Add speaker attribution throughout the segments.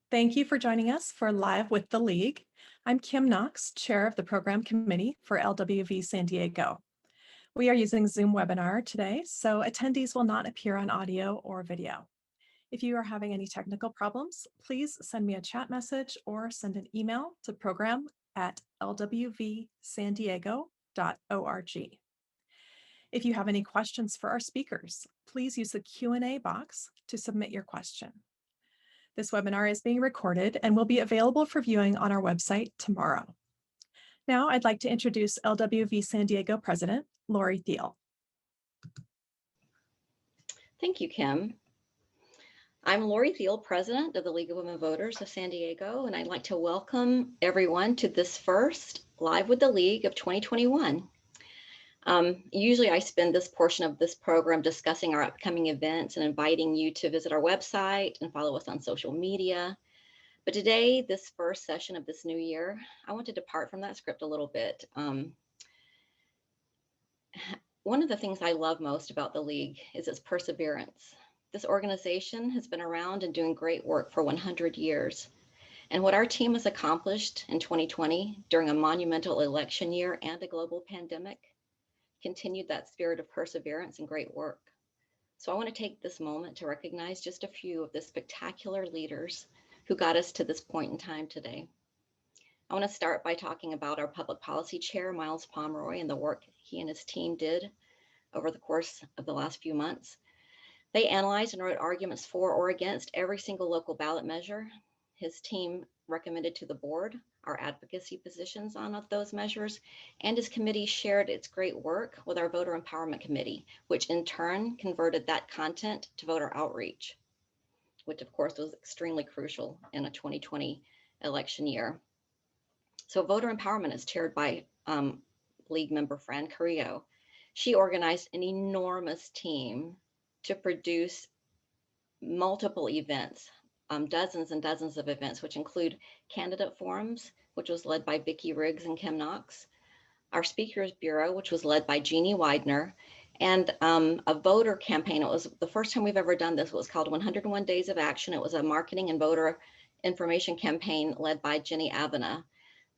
Speaker 1: Thank you for joining us for Live with the League. I'm Kim Knox, Chair of the Program Committee for LWV San Diego. We are using Zoom webinar today, so attendees will not appear on audio or video. If you are having any technical problems, please send me a chat message or send an email to program@lwvsandiego.org. If you have any questions for our speakers, please use the Q&A box to submit your question. This webinar is being recorded and will be available for viewing on our website tomorrow. Now I'd like to introduce LWV San Diego President, Lori Thiel.
Speaker 2: Thank you, Kim. I'm Lori Thiel, President of the League of Women Voters of San Diego, and I'd like to welcome everyone to this first Live with the League of 2021. Usually I spend this portion of this program discussing our upcoming events and inviting you to visit our website and follow us on social media. But today, this first session of this new year, I want to depart from that script a little bit. One of the things I love most about the League is its perseverance. This organization has been around and doing great work for 100 years. And what our team has accomplished in 2020 during a monumental election year and a global pandemic continued that spirit of perseverance and great work. So I want to take this moment to recognize just a few of the spectacular leaders who got us to this point in time today. I want to start by talking about our public policy chair, Miles Pomeroy, and the work he and his team did over the course of the last few months. They analyzed and wrote arguments for or against every single local ballot measure. His team recommended to the board our advocacy positions on those measures, and his committee shared its great work with our Voter Empowerment Committee, which in turn converted that content to voter outreach, which of course was extremely crucial in a 2020 election year. So voter empowerment is chaired by League member Fran Carrillo. She organized an enormous team to produce multiple events, dozens and dozens of events, which include candidate forums, which was led by Vicki Riggs and Kim Knox, our speakers bureau, which was led by Jeanne Widener, and a voter campaign. It was the first time we've ever done this. It was called 101 Days of Action. It was a marketing and voter information campaign led by Jenny Avena.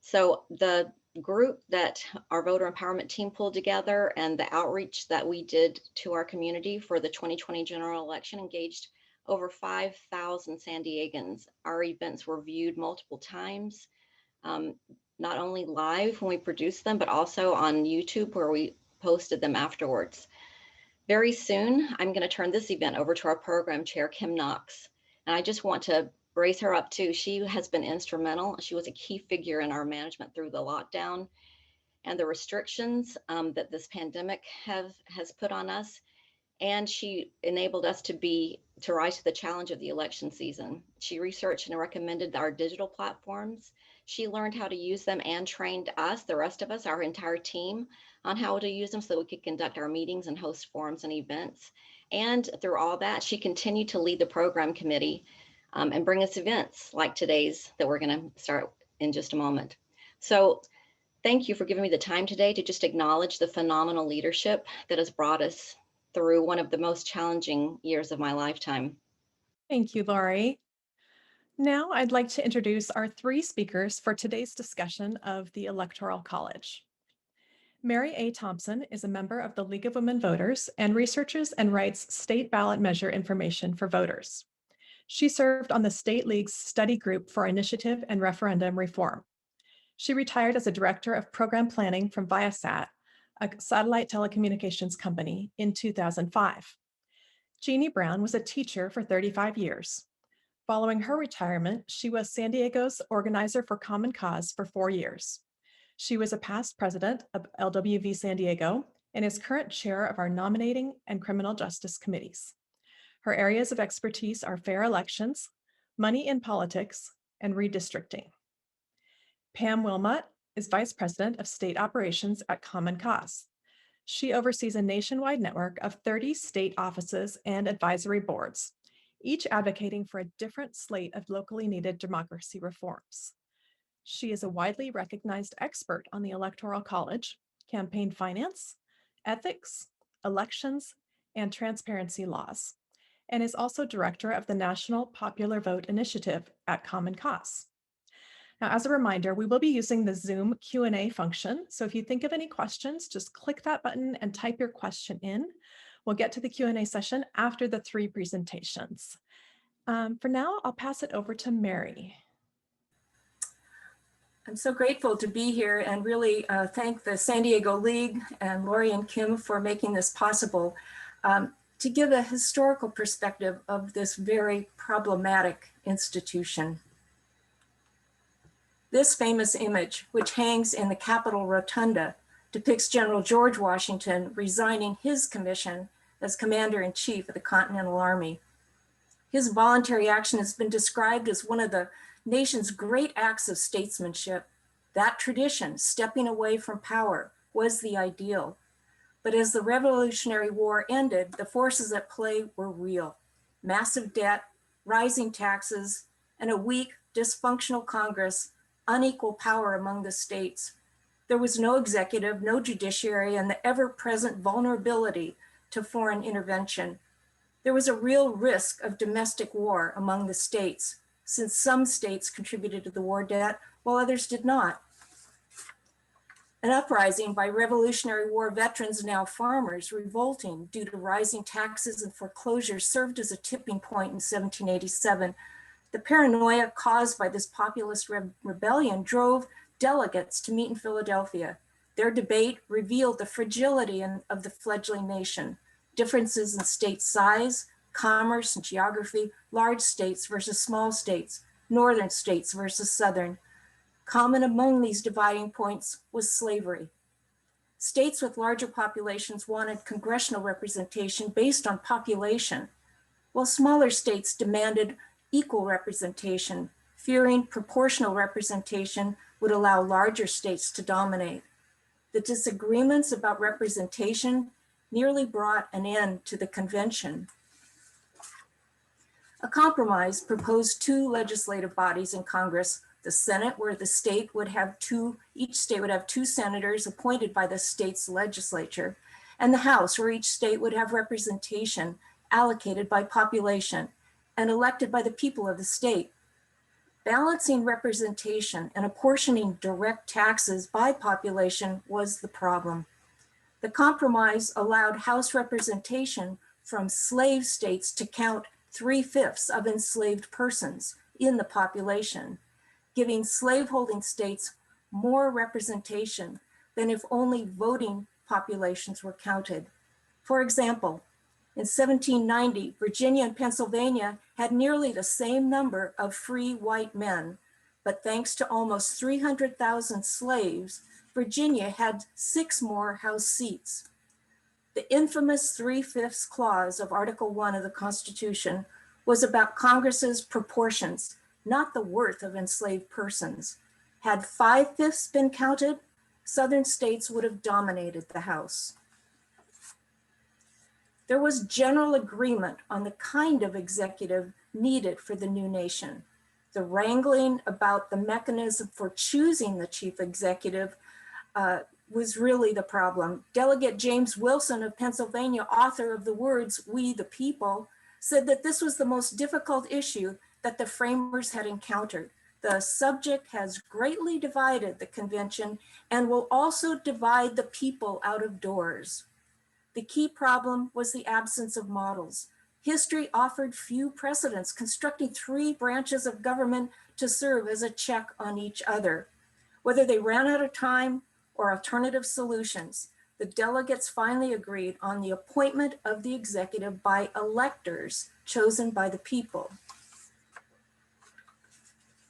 Speaker 2: So the group that our voter empowerment team pulled together and the outreach that we did to our community for the 2020 general election engaged over 5,000 San Diegans. Our events were viewed multiple times, not only live when we produced them, but also on YouTube where we posted them afterwards. Very soon, I'm going to turn this event over to our program chair, Kim Knox. And I just want to raise her up too. She has been instrumental. She was a key figure in our management through the lockdown and the restrictions that this pandemic has put on us. And she enabled us to rise to the challenge of the election season. She researched and recommended our digital platforms. She learned how to use them and trained us, the rest of us, our entire team, on how to use them so that we could conduct our meetings and host forums and events. And through all that, she continued to lead the program committee and bring us events like today's that we're going to start in just a moment. So thank you for giving me the time today to just acknowledge the phenomenal leadership that has brought us through one of the most challenging years of my lifetime.
Speaker 1: Thank you, Lori. Now I'd like to introduce our three speakers for today's discussion of the Electoral College. Mary A. Thompson is a member of the League of Women Voters and researches and writes state ballot measure information for voters. She served on the State League's study group for initiative and referendum reform. She retired as a director of program planning from Viasat, a satellite telecommunications company, in 2005. Jeanne Brown was a teacher for 35 years. Following her retirement, she was San Diego's organizer for Common Cause for 4 years. She was a past president of LWV San Diego and is current chair of our nominating and criminal justice committees. Her areas of expertise are fair elections, money in politics, and redistricting. Pam Wilmot is vice president of state operations at Common Cause. She oversees a nationwide network of 30 state offices and advisory boards, each advocating for a different slate of locally needed democracy reforms. She is a widely recognized expert on the Electoral College, campaign finance, ethics, elections, and transparency laws, and is also director of the National Popular Vote Initiative at Common Cause. Now, as a reminder, we will be using the Zoom Q&A function. So if you think of any questions, just click that button and type your question in. We'll get to the Q&A session after the three presentations. For now, I'll pass it over to Mary.
Speaker 3: I'm so grateful to be here and really thank the San Diego League and Lori and Kim for making this possible to give a historical perspective of this very problematic institution. This famous image, which hangs in the Capitol Rotunda, depicts General George Washington resigning his commission as Commander-in-Chief of the Continental Army. His voluntary action has been described as one of the nation's great acts of statesmanship. That tradition, stepping away from power, was the ideal. But as the Revolutionary War ended, the forces at play were real. Massive debt, rising taxes, and a weak, dysfunctional Congress, unequal power among the states. There was no executive, no judiciary, and the ever-present vulnerability to foreign intervention. There was a real risk of domestic war among the states, since some states contributed to the war debt while others did not. An uprising by Revolutionary War veterans, now farmers, revolting due to rising taxes and foreclosures served as a tipping point in 1787. The paranoia caused by this populist rebellion drove delegates to meet in Philadelphia. Their debate revealed the fragility of the fledgling nation, differences in state size, commerce and geography, large states versus small states, northern states versus southern. Common among these dividing points was slavery. States with larger populations wanted congressional representation based on population, while smaller states demanded equal representation, fearing proportional representation would allow larger states to dominate. The disagreements about representation nearly brought an end to the convention. A compromise proposed two legislative bodies in Congress: the Senate, where each state would have two senators appointed by the state's legislature, and the House, where each state would have representation allocated by population and elected by the people of the state. Balancing representation and apportioning direct taxes by population was the problem. The compromise allowed House representation from slave states to count 3/5 of enslaved persons in the population, giving slaveholding states more representation than if only voting populations were counted. For example, in 1790, Virginia and Pennsylvania had nearly the same number of free white men, but thanks to almost 300,000 slaves, Virginia had 6 more House seats. The infamous 3/5 clause of Article 1 of the Constitution was about Congress's proportions, not the worth of enslaved persons. Had 5/5 been counted, Southern states would have dominated the House. There was general agreement on the kind of executive needed for the new nation. The wrangling about the mechanism for choosing the chief executive was really the problem. Delegate James Wilson of Pennsylvania, author of the words, "We the People," said that this was the most difficult issue that the framers had encountered. The subject has greatly divided the convention and will also divide the people out of doors. The key problem was the absence of models. History offered few precedents, constructing 3 branches of government to serve as a check on each other. Whether they ran out of time or alternative solutions, the delegates finally agreed on the appointment of the executive by electors chosen by the people.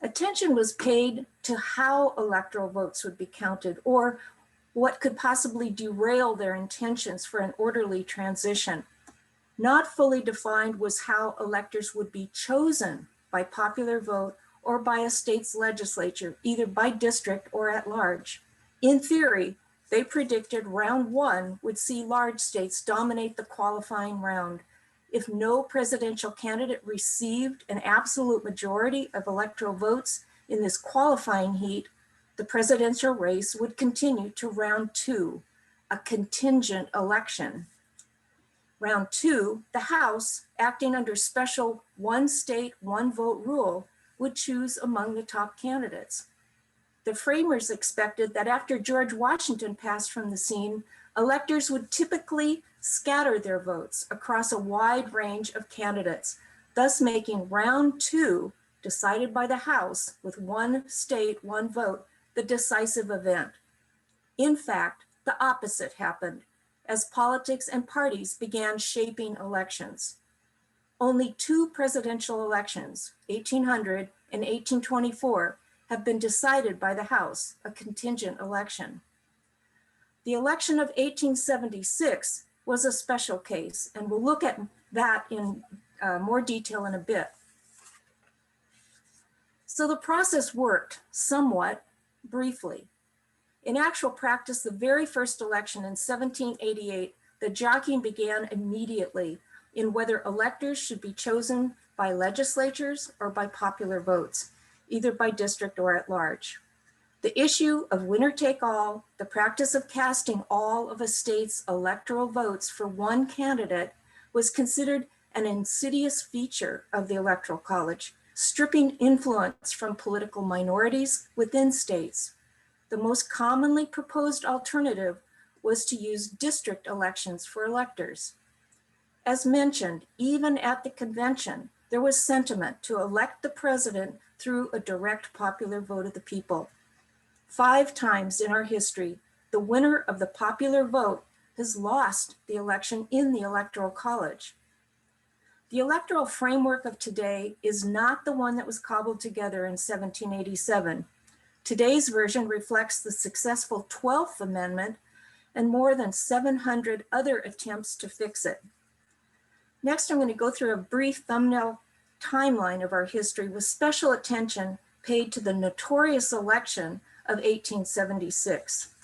Speaker 3: Attention was paid to how electoral votes would be counted, or what could possibly derail their intentions for an orderly transition. Not fully defined was how electors would be chosen by popular vote or by a state's legislature, either by district or at large. In theory, they predicted round 1 would see large states dominate the qualifying round. If no presidential candidate received an absolute majority of electoral votes in this qualifying heat, the presidential race would continue to round 2, a contingent election. Round two, the House, acting under special one state, one vote rule, would choose among the top candidates. The framers expected that after George Washington passed from the scene, electors would typically scatter their votes across a wide range of candidates, thus making round two, decided by the House with one state, one vote, the decisive event. In fact, the opposite happened as politics and parties began shaping elections. Only two presidential elections, 1800 and 1824, have been decided by the House, a contingent election. The election of 1876 was a special case, and we'll look at that in more detail in a bit. So the process worked somewhat briefly. In actual practice, the very first election in 1788, the jockeying began immediately in whether electors should be chosen by legislatures or by popular votes, either by district or at large. The issue of winner take all, the practice of casting all of a state's electoral votes for one candidate, was considered an insidious feature of the Electoral College, stripping influence from political minorities within states. The most commonly proposed alternative was to use district elections for electors. As mentioned, even at the convention, there was sentiment to elect the president through a direct popular vote of the people. 5 times in our history, the winner of the popular vote has lost the election in the Electoral College. The electoral framework of today is not the one that was cobbled together in 1787. Today's version reflects the successful 12th Amendment and more than 700 other attempts to fix it. Next, I'm going to go through a brief thumbnail timeline of our history with special attention paid to the notorious election of 1876.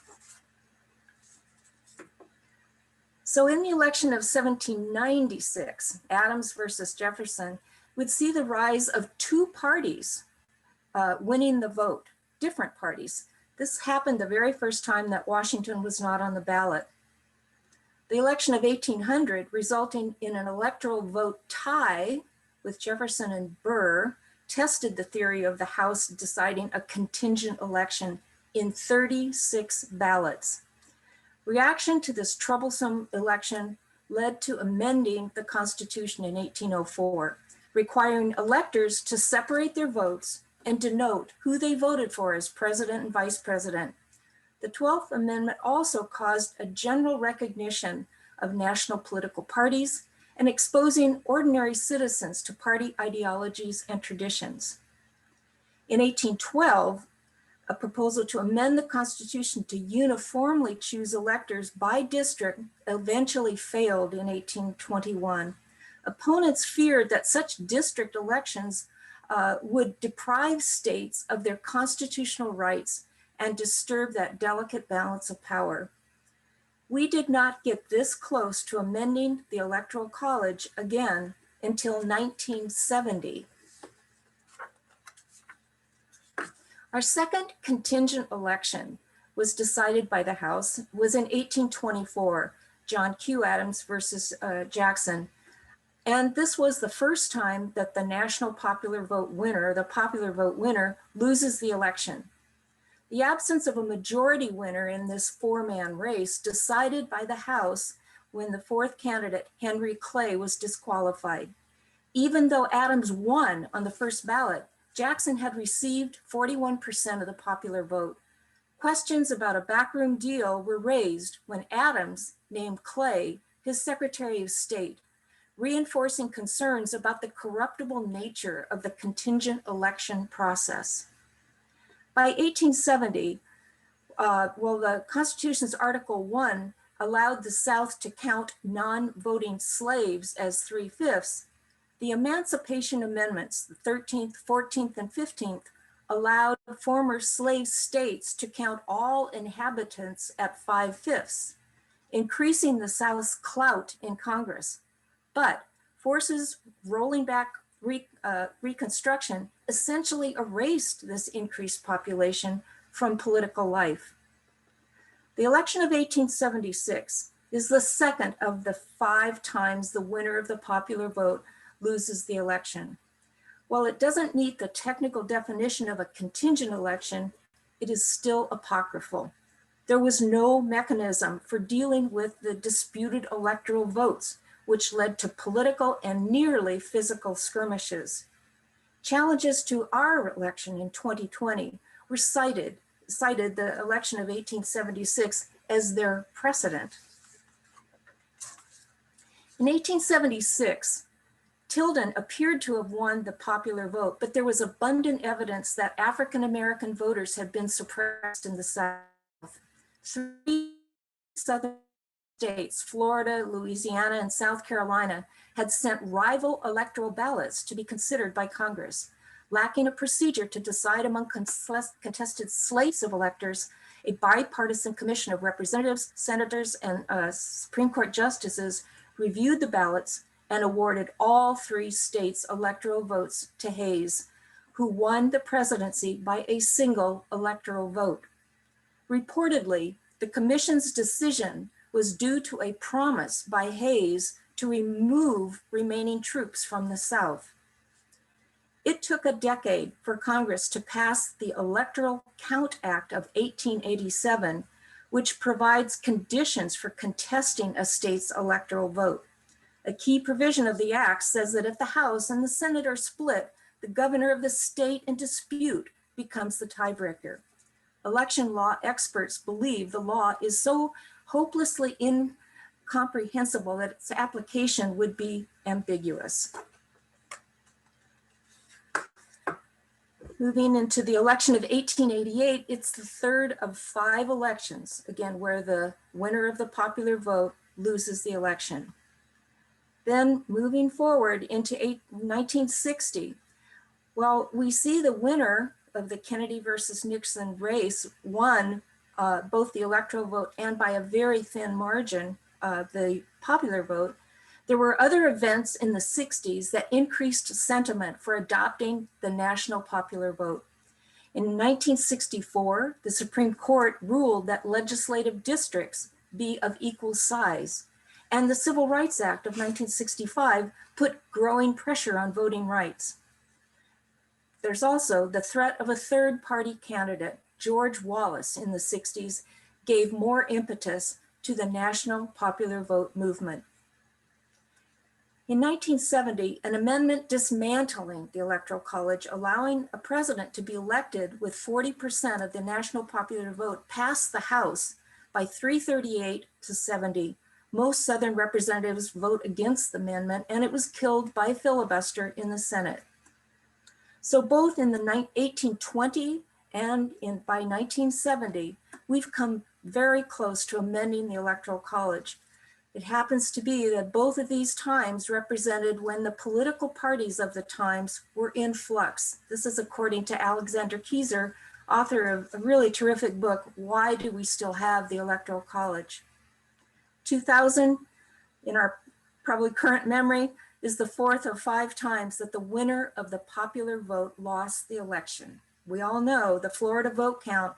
Speaker 3: So in the election of 1796, Adams versus Jefferson, would see the rise of 2 parties winning the vote, different parties. This happened the very first time that Washington was not on the ballot. The election of 1800, resulting in an electoral vote tie with Jefferson and Burr, tested the theory of the House deciding a contingent election in 36 ballots. Reaction to this troublesome election led to amending the Constitution in 1804, requiring electors to separate their votes and denote who they voted for as president and vice president. The 12th Amendment also caused a general recognition of national political parties and exposing ordinary citizens to party ideologies and traditions. In 1812, a proposal to amend the Constitution to uniformly choose electors by district eventually failed in 1821. Opponents feared that such district elections would deprive states of their constitutional rights and disturb that delicate balance of power. We did not get this close to amending the Electoral College again until 1970. Our second contingent election was decided by the House, was in 1824, John Q. Adams versus Jackson. And this was the first time that the national popular vote winner, the popular vote winner, loses the election. The absence of a majority winner in this 4-man race decided by the House when the 4th candidate, Henry Clay, was disqualified. Even though Adams won on the first ballot, Jackson had received 41% of the popular vote. Questions about a backroom deal were raised when Adams named Clay his Secretary of State, reinforcing concerns about the corruptible nature of the contingent election process. By 1870, the Constitution's Article 1 allowed the South to count non-voting slaves as 3/5, the Emancipation Amendments, the 13th, 14th, and 15th, allowed former slave states to count all inhabitants at 5/5, increasing the South's clout in Congress. But forces rolling back Reconstruction essentially erased this increased population from political life. The election of 1876 is the second of the 5 times the winner of the popular vote loses the election. While it doesn't meet the technical definition of a contingent election, it is still apocryphal. There was no mechanism for dealing with the disputed electoral votes, which led to political and nearly physical skirmishes. Challenges to our election in 2020 were cited the election of 1876 as their precedent. In 1876, Tilden appeared to have won the popular vote, but there was abundant evidence that African-American voters had been suppressed in the South. 3 southern states, Florida, Louisiana, and South Carolina, had sent rival electoral ballots to be considered by Congress. Lacking a procedure to decide among contested slates of electors, a bipartisan commission of representatives, senators, and Supreme Court justices reviewed the ballots and awarded all 3 states' electoral votes to Hayes, who won the presidency by a single electoral vote. Reportedly, the commission's decision was due to a promise by Hayes to remove remaining troops from the South. It took a decade for Congress to pass the Electoral Count Act of 1887, which provides conditions for contesting a state's electoral vote. A key provision of the act says that if the House and the Senate are split, the governor of the state in dispute becomes the tiebreaker. Election law experts believe the law is so hopelessly incomprehensible that its application would be ambiguous. Moving into the election of 1888, it's the third of 5 elections, again, where the winner of the popular vote loses the election. Then moving forward into 1960, well, we see the winner of the Kennedy versus Nixon race won both the electoral vote and by a very thin margin, the popular vote. There were other events in the 60s that increased sentiment for adopting the national popular vote. In 1964, the Supreme Court ruled that legislative districts be of equal size, and the Civil Rights Act of 1965 put growing pressure on voting rights. There's also the threat of a third-party candidate, George Wallace, in the 60s, gave more impetus to the national popular vote movement. In 1970, an amendment dismantling the Electoral College, allowing a president to be elected with 40% of the national popular vote, passed the House by 338 to 70. Most Southern representatives vote against the amendment, and it was killed by a filibuster in the Senate. So both in the 1820 and by 1970, we've come very close to amending the Electoral College. It happens to be that both of these times represented when the political parties of the times were in flux. This is according to Alexander Keyser, author of a really terrific book, Why Do We Still Have the Electoral College? 2000, in our probably current memory, is the 4th of 5 times that the winner of the popular vote lost the election. We all know the Florida vote count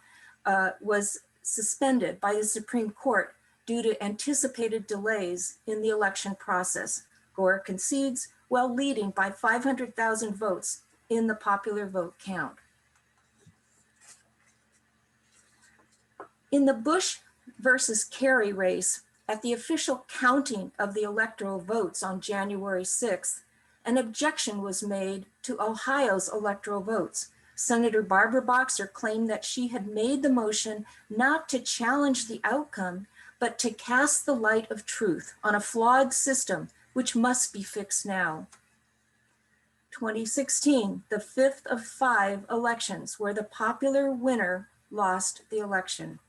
Speaker 3: was suspended by the Supreme Court due to anticipated delays in the election process. Gore concedes while leading by 500,000 votes in the popular vote count. In the Bush versus Kerry race, at the official counting of the electoral votes on January 6th, an objection was made to Ohio's electoral votes. Senator Barbara Boxer claimed that she had made the motion not to challenge the outcome, but to cast the light of truth on a flawed system which must be fixed now. 2016, the 5th of 5 elections where the popular winner lost the election.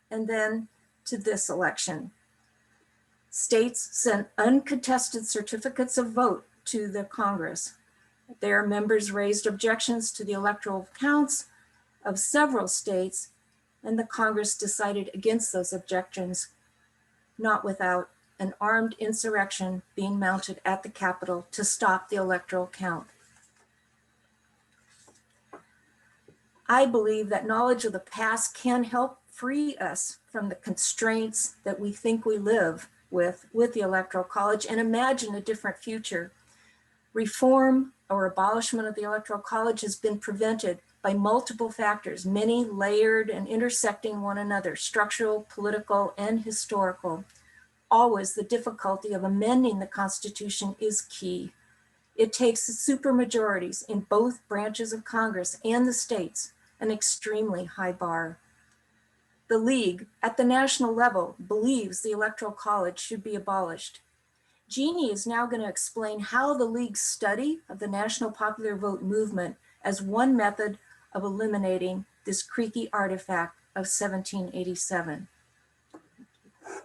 Speaker 3: And then to this election. States sent uncontested certificates of vote to the Congress. Their members raised objections to the electoral counts of several states, and the Congress decided against those objections, not without an armed insurrection being mounted at the Capitol to stop the electoral count. I believe that knowledge of the past can help free us from the constraints that we think we live with the Electoral College and imagine a different future. Reform or abolishment of the Electoral College has been prevented by multiple factors, many layered and intersecting one another, structural, political, and historical. Always the difficulty of amending the Constitution is key. It takes supermajorities in both branches of Congress and the states, an extremely high bar. The League, at the national level, believes the Electoral College should be abolished. Jeanne is now going to explain how the League's study of the national popular vote movement as one method of eliminating this creaky artifact of 1787.
Speaker 1: Thanks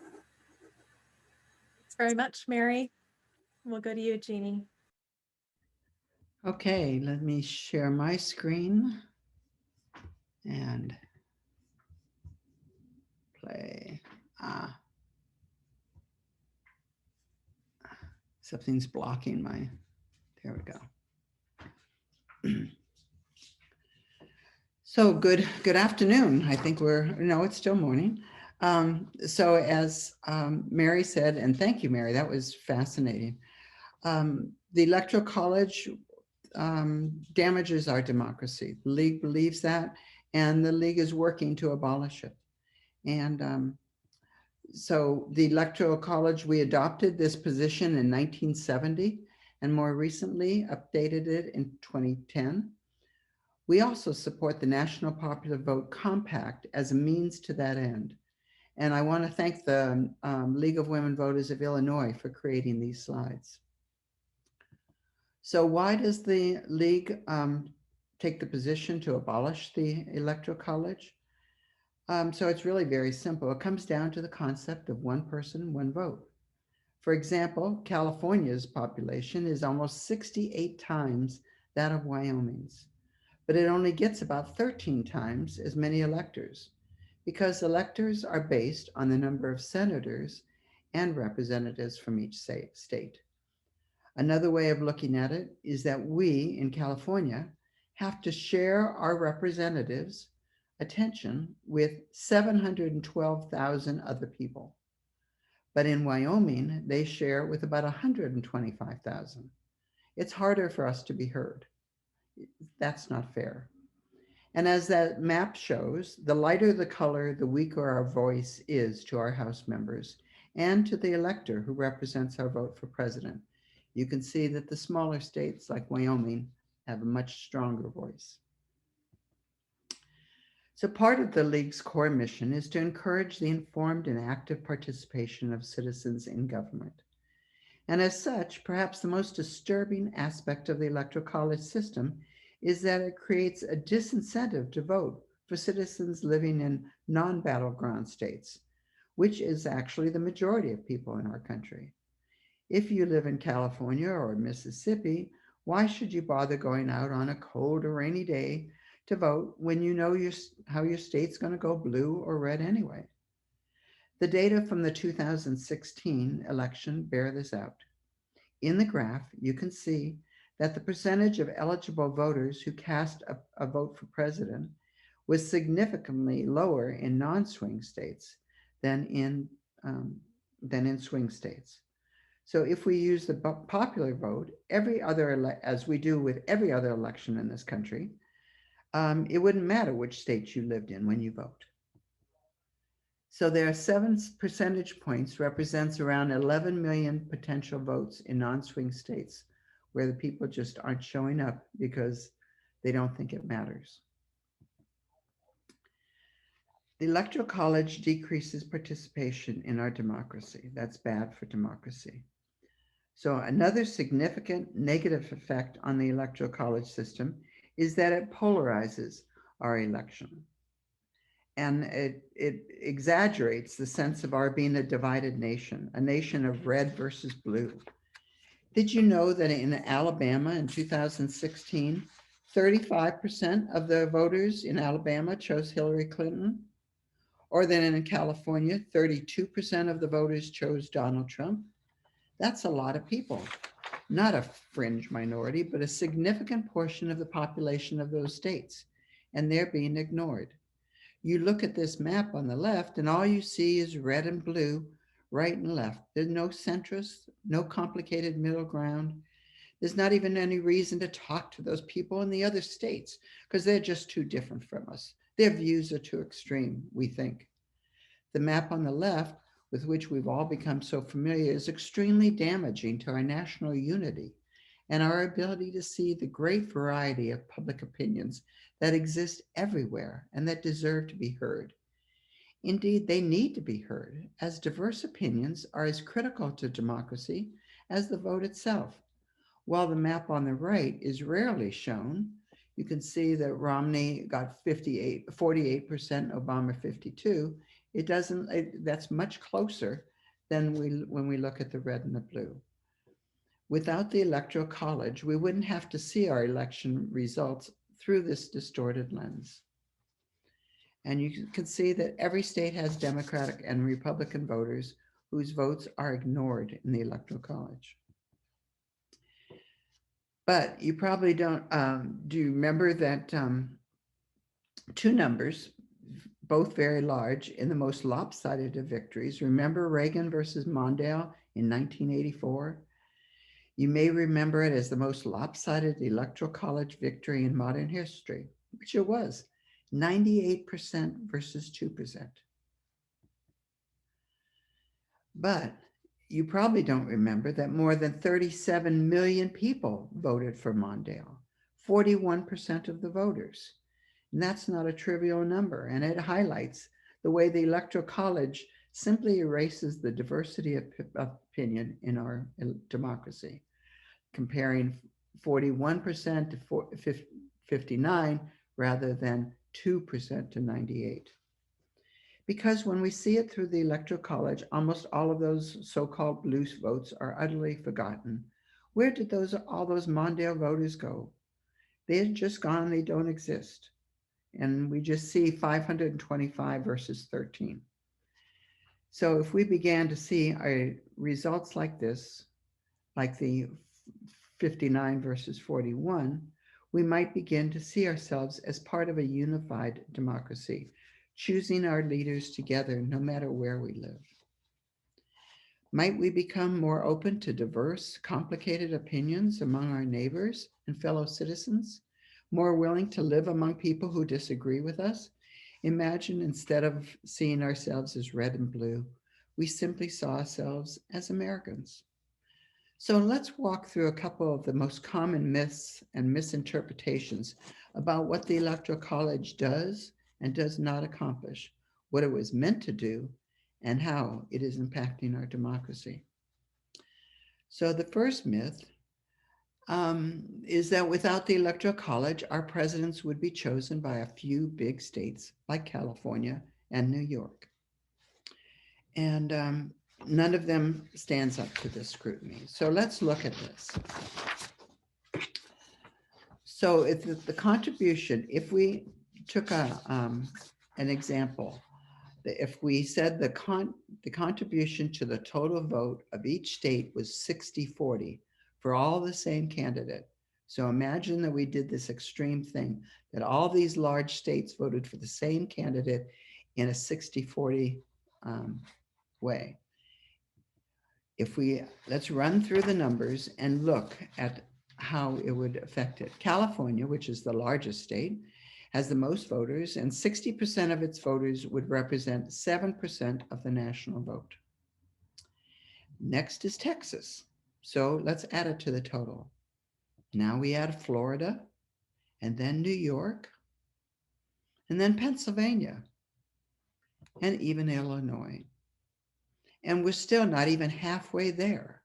Speaker 1: very much, Mary. We'll go to you, Jeanne.
Speaker 4: Okay, let me share my screen and play. Something's blocking my, there we go. So good afternoon. I think no, it's still morning. So as Mary said, and thank you, Mary, that was fascinating. The Electoral College damages our democracy. The League believes that, and the League is working to abolish it. And so the Electoral College, we adopted this position in 1970 and more recently updated it in 2010. We also support the National Popular Vote Compact as a means to that end. And I want to thank the League of Women Voters of Illinois for creating these slides. So why does the League take the position to abolish the Electoral College? So it's really very simple. It comes down to the concept of one person, one vote. For example, California's population is almost 68 times that of Wyoming's, but it only gets about 13 times as many electors because electors are based on the number of senators and representatives from each state. Another way of looking at it is that we in California have to share our representatives' attention with 712,000 other people. But in Wyoming, they share with about 125,000. It's harder for us to be heard. That's not fair. And as that map shows, the lighter the color, the weaker our voice is to our House members and to the elector who represents our vote for president. You can see that the smaller states like Wyoming have a much stronger voice. So part of the League's core mission is to encourage the informed and active participation of citizens in government. And as such, perhaps the most disturbing aspect of the Electoral College system is that it creates a disincentive to vote for citizens living in non-battleground states, which is actually the majority of people in our country. If you live in California or Mississippi, why should you bother going out on a cold or rainy day to vote when you know how your state's going to go blue or red anyway? The data from the 2016 election bear this out. In the graph, you can see that the percentage of eligible voters who cast a vote for president was significantly lower in non-swing states than in swing states. So if we use the popular vote, as we do with every other election in this country, it wouldn't matter which state you lived in when you vote. So there are 7 percentage points represents around 11 million potential votes in non-swing states where the people just aren't showing up because they don't think it matters. The Electoral College decreases participation in our democracy. That's bad for democracy. So another significant negative effect on the Electoral College system is that it polarizes our election. And it exaggerates the sense of our being a divided nation, a nation of red versus blue. Did you know that in Alabama in 2016, 35% of the voters in Alabama chose Hillary Clinton? Or that in California, 32% of the voters chose Donald Trump? That's a lot of people. Not a fringe minority, but a significant portion of the population of those states, and they're being ignored. You look at this map on the left and all you see is red and blue, right and left. There's no centrist, no complicated middle ground. There's not even any reason to talk to those people in the other states because they're just too different from us. Their views are too extreme, we think. The map on the left, with which we've all become so familiar, is extremely damaging to our national unity and our ability to see the great variety of public opinions that exist everywhere and that deserve to be heard. Indeed, they need to be heard, as diverse opinions are as critical to democracy as the vote itself. While the map on the right is rarely shown, you can see that Romney got 48%, Obama 52%. That's much closer than when we look at the red and the blue. Without the Electoral College, we wouldn't have to see our election results through this distorted lens. And you can see that every state has Democratic and Republican voters whose votes are ignored in the Electoral College. But you probably don't, do you remember that two numbers, both very large, in the most lopsided of victories? Remember Reagan versus Mondale in 1984? You may remember it as the most lopsided Electoral College victory in modern history, which it was, 98% versus 2%. But you probably don't remember that more than 37 million people voted for Mondale, 41% of the voters. And that's not a trivial number, and it highlights the way the Electoral College simply erases the diversity of opinion in our democracy, comparing 41% to 59 rather than 2% to 98. Because when we see it through the Electoral College, almost all of those so-called blue votes are utterly forgotten. Where did all those Mondale voters go? They're just gone, they don't exist. And we just see 525 versus 13. So if we began to see results like this, like the 59 versus 41, we might begin to see ourselves as part of a unified democracy, choosing our leaders together no matter where we live. Might we become more open to diverse, complicated opinions among our neighbors and fellow citizens, more willing to live among people who disagree with us? Imagine instead of seeing ourselves as red and blue, we simply saw ourselves as Americans. So let's walk through a couple of the most common myths and misinterpretations about what the Electoral College does and does not accomplish, what it was meant to do, and how it is impacting our democracy. So the first myth is that without the Electoral College, our presidents would be chosen by a few big states like California and New York. And none of them stands up to this scrutiny. So let's look at this. So if the contribution, if we took an example, if we said the contribution to the total vote of each state was 60-40 for all the same candidate. So imagine that we did this extreme thing, that all these large states voted for the same candidate in a 60-40 way. Let's run through the numbers and look at how it would affect it. California, which is the largest state, has the most voters, and 60% of its voters would represent 7% of the national vote. Next is Texas. So let's add it to the total. Now we add Florida, and then New York, and then Pennsylvania, and even Illinois. And we're still not even halfway there.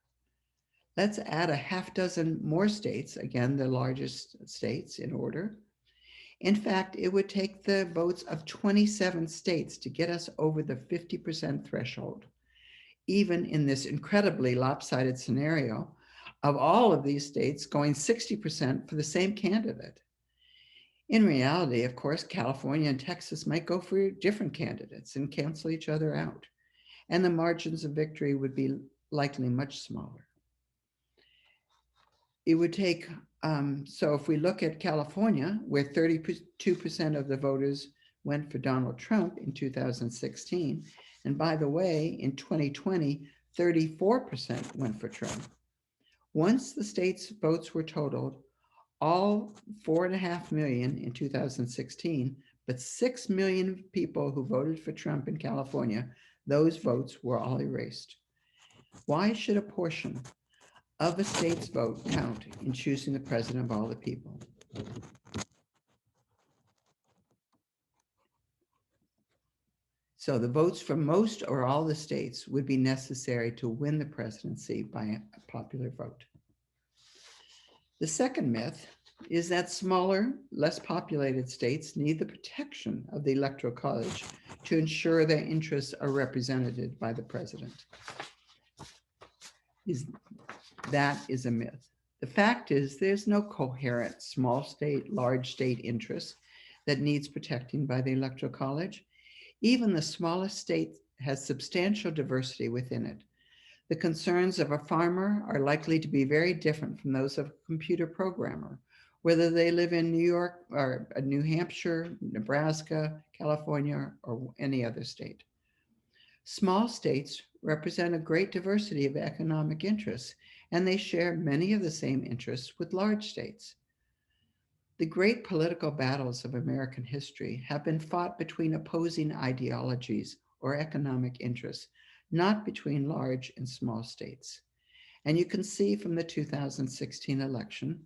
Speaker 4: Let's add a half dozen more states, again, the largest states in order. In fact, it would take the votes of 27 states to get us over the 50% threshold, even in this incredibly lopsided scenario of all of these states going 60% for the same candidate. In reality, of course, California and Texas might go for different candidates and cancel each other out, and the margins of victory would be likely much smaller. It would take, so if we look at California, where 32% of the voters went for Donald Trump in 2016. And by the way, in 2020, 34% went for Trump. Once the state's votes were totaled, all 4.5 million in 2016, but 6 million people who voted for Trump in California, those votes were all erased. Why should a portion of a state's vote count in choosing the president of all the people? So the votes from most or all the states would be necessary to win the presidency by a popular vote. The second myth is that smaller, less populated states need the protection of the Electoral College to ensure their interests are represented by the president. That is a myth. The fact is there's no coherent small state, large state interest that needs protecting by the Electoral College. Even the smallest state has substantial diversity within it. The concerns of a farmer are likely to be very different from those of a computer programmer, whether they live in New York or New Hampshire, Nebraska, California, or any other state. Small states represent a great diversity of economic interests, and they share many of the same interests with large states. The great political battles of American history have been fought between opposing ideologies or economic interests, not between large and small states. And you can see from the 2016 election,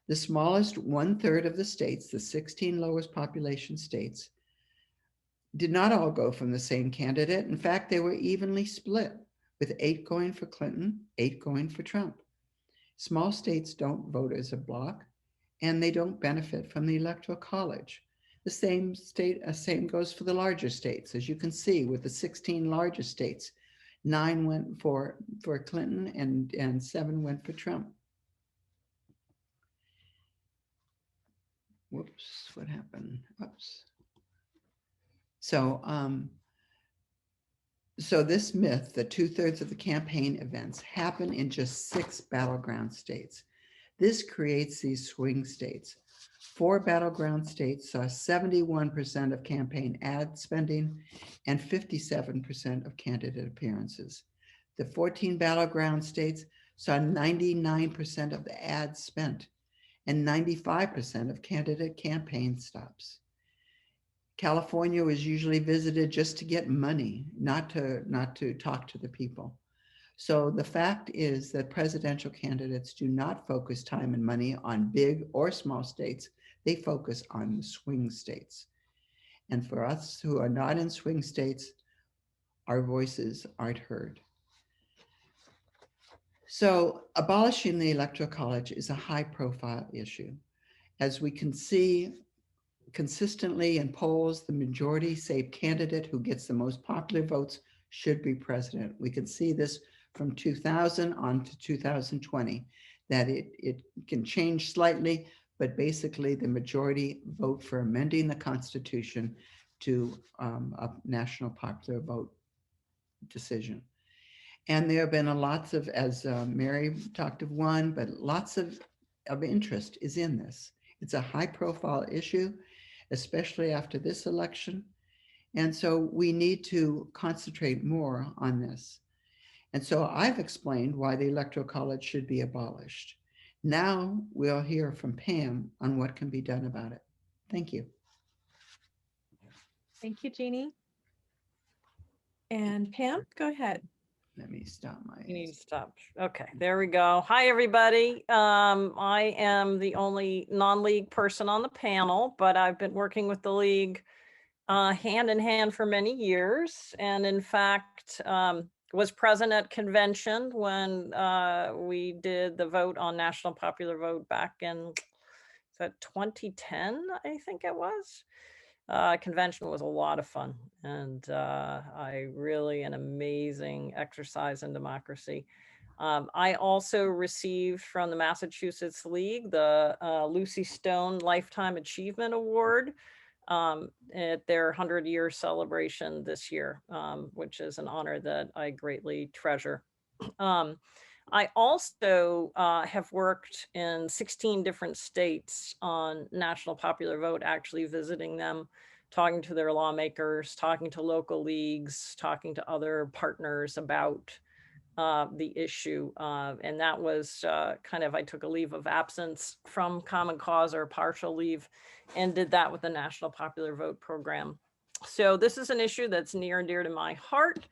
Speaker 4: the smallest 1/3 of the states, the 16 lowest population states, did not all go from the same candidate. In fact, they were evenly split, with 8 going for Clinton, 8 going for Trump. Small states don't vote as a bloc, and they don't benefit from the Electoral College. The same goes for the larger states. As you can see, with the 16 largest states, 9 went for Clinton and 7 went for Trump. Whoops, what happened? Oops. So this myth that 2/3 of the campaign events happen in just 6 battleground states. This creates these swing states. 4 battleground states saw 71% of campaign ad spending and 57% of candidate appearances. The 14 battleground states saw 99% of the ads spent and 95% of candidate campaign stops. California was usually visited just to get money, not to talk to the people. So the fact is that presidential candidates do not focus time and money on big or small states. They focus on the swing states. And for us who are not in swing states, our voices aren't heard. So abolishing the Electoral College is a high-profile issue. As we can see consistently in polls, the majority say candidate who gets the most popular votes should be president. We can see this from 2000 on to 2020, that it can change slightly, but basically the majority vote for amending the Constitution to a national popular vote decision. And there have been lots of, as Mary talked of one, but lots of interest is in this. It's a high profile issue, especially after this election. And so we need to concentrate more on this. And so I've explained why the Electoral College should be abolished. Now we'll hear from Pam on what can be done about it. Thank you.
Speaker 1: Thank you, Jeannie. And Pam, go ahead.
Speaker 4: Let me stop my.
Speaker 5: You need to stop. Okay, there we go. Hi, everybody. I am the only non-league person on the panel, but I've been working with the league hand in hand for many years. And in fact, was present at convention when we did the vote on national popular vote back in 2010, I think it was. Convention was a lot of fun, and I really an amazing exercise in democracy. I also received from the Massachusetts League the Lucy Stone Lifetime Achievement Award at their 100-year celebration this year, which is an honor that I greatly treasure. I also have worked in 16 different states on national popular vote, actually visiting them talking to their lawmakers, talking to local leagues, talking to other partners about the issue. And that was kind of, I took a leave of absence from Common Cause, or partial leave, and did that with the National Popular Vote program. So this is an issue that's near and dear to my heart.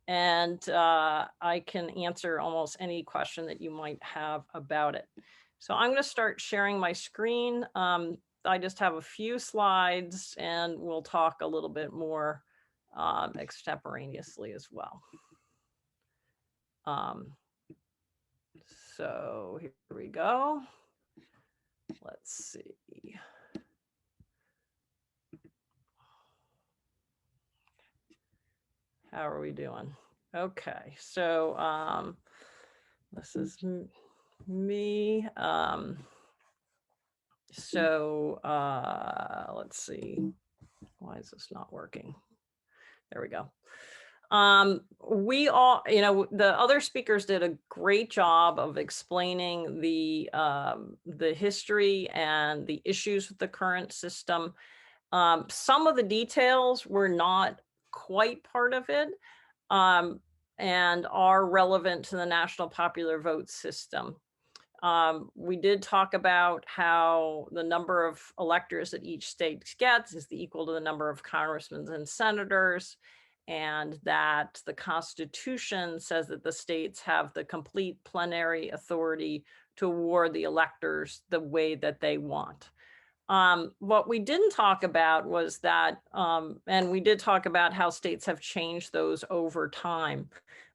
Speaker 5: And I can answer almost any question that you might have about it. So I'm going to start sharing my screen. I just have a few slides, and we'll talk a little bit more extemporaneously as well. So here we go. Let's see. How are we doing? Okay, so this is me. Let's see. Why is this not working? There we go. We all, the other speakers did a great job of explaining the history and the issues with the current system. Some of the details were not quite part of it, and are relevant to the national popular vote system. We did talk about how the number of electors that each state gets is equal to the number of congressmen and senators, and that the Constitution says that the states have the complete plenary authority to award the electors the way that they want. What we didn't talk about was that, and we did talk about how states have changed those over time.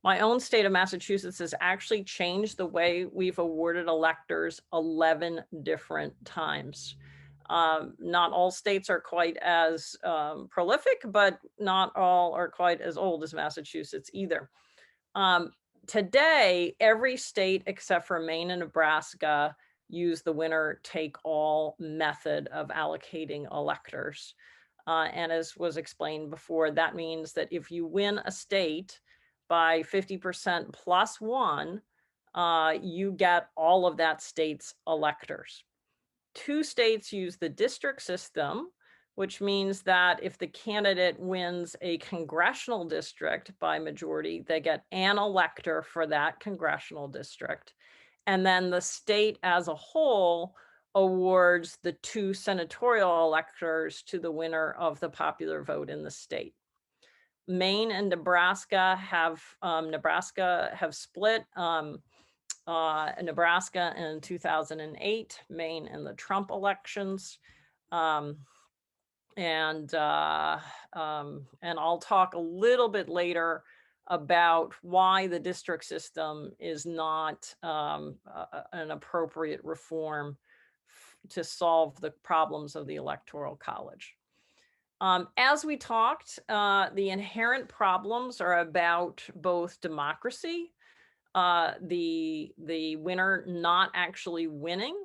Speaker 5: My own state of Massachusetts has actually changed the way we've awarded electors 11 different times. Not all states are quite as prolific, but not all are quite as old as Massachusetts either. Today, every state except for Maine and Nebraska use the winner-take-all method of allocating electors. And as was explained before, that means that if you win a state by 50% plus one, you get all of that state's electors. 2 states use the district system, which means that if the candidate wins a congressional district by majority, they get an elector for that congressional district. And then the state as a whole awards the 2 senatorial electors to the winner of the popular vote in the state. Maine and Nebraska have split. Nebraska in 2008, Maine in the Trump elections. And I'll talk a little bit later about why the district system is not an appropriate reform to solve the problems of the Electoral College. As we talked, the inherent problems are about both democracy, the winner not actually winning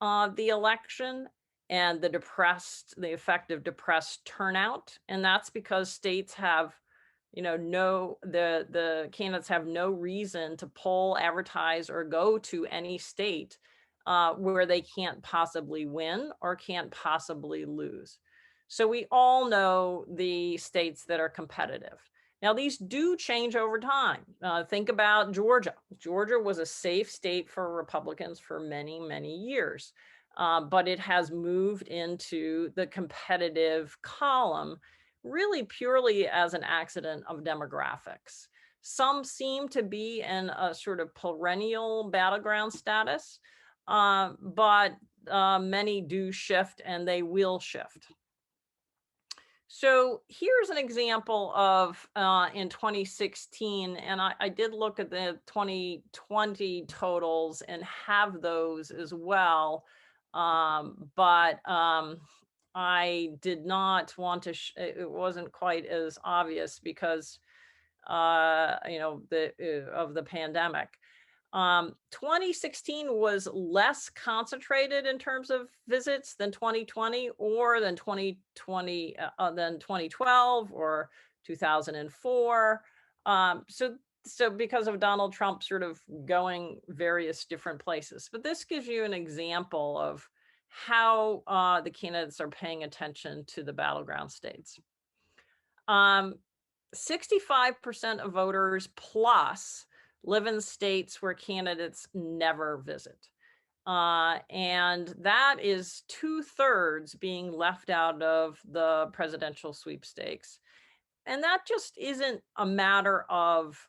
Speaker 5: the election, and the effect of depressed turnout. And that's because states have, the candidates have no reason to poll, advertise, or go to any state where they can't possibly win or can't possibly lose. So we all know the states that are competitive. Now, these do change over time. Think about Georgia. Georgia was a safe state for Republicans for many, many years. But it has moved into the competitive column really purely as an accident of demographics. Some seem to be in a sort of perennial battleground status, but many do shift, and they will shift. So here's an example of in 2016, and I did look at the 2020 totals and have those as well. But I did not want to, it wasn't quite as obvious because, of the pandemic. 2016 was less concentrated in terms of visits than 2020 or than 2020, than 2012 or 2004. So because of Donald Trump sort of going various different places. But this gives you an example of how the candidates are paying attention to the battleground states. 65% of voters plus live in states where candidates never visit. And that is 2/3 being left out of the presidential sweepstakes. And that just isn't a matter of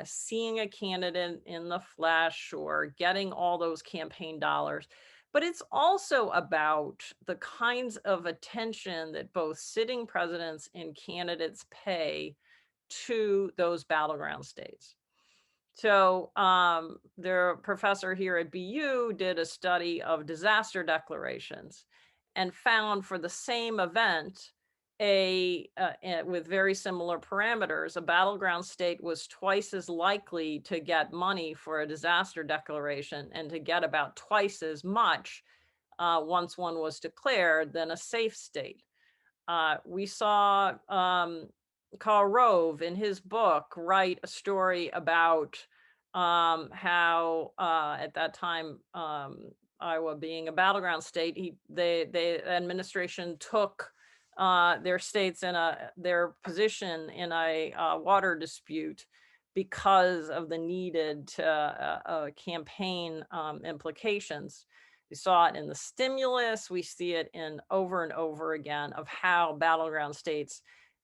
Speaker 5: seeing a candidate in the flesh or getting all those campaign dollars, but it's also about the kinds of attention that both sitting presidents and candidates pay to those battleground states. So their professor here at BU did a study of disaster declarations and found for the same event, with very similar parameters, a battleground state was twice as likely to get money for a disaster declaration and to get about twice as much once one was declared than a safe state. We saw Karl Rove in his book write a story about how at that time Iowa being a battleground state, the administration took their states in their position in a water dispute because of the needed campaign implications. We saw it in the stimulus. We see it in over and over again of how battleground states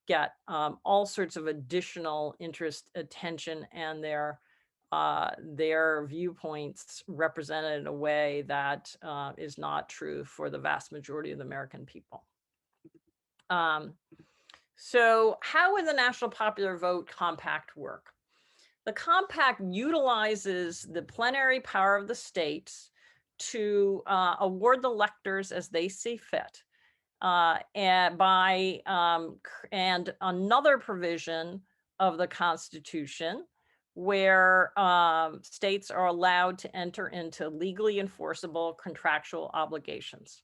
Speaker 5: get all sorts of additional interest, attention, and their viewpoints represented in a way that is not true for the vast majority of the American people. So how would the National Popular Vote Compact work? The compact utilizes the plenary power of the states to award the electors as they see fit. And another provision of the Constitution where states are allowed to enter into legally enforceable contractual obligations.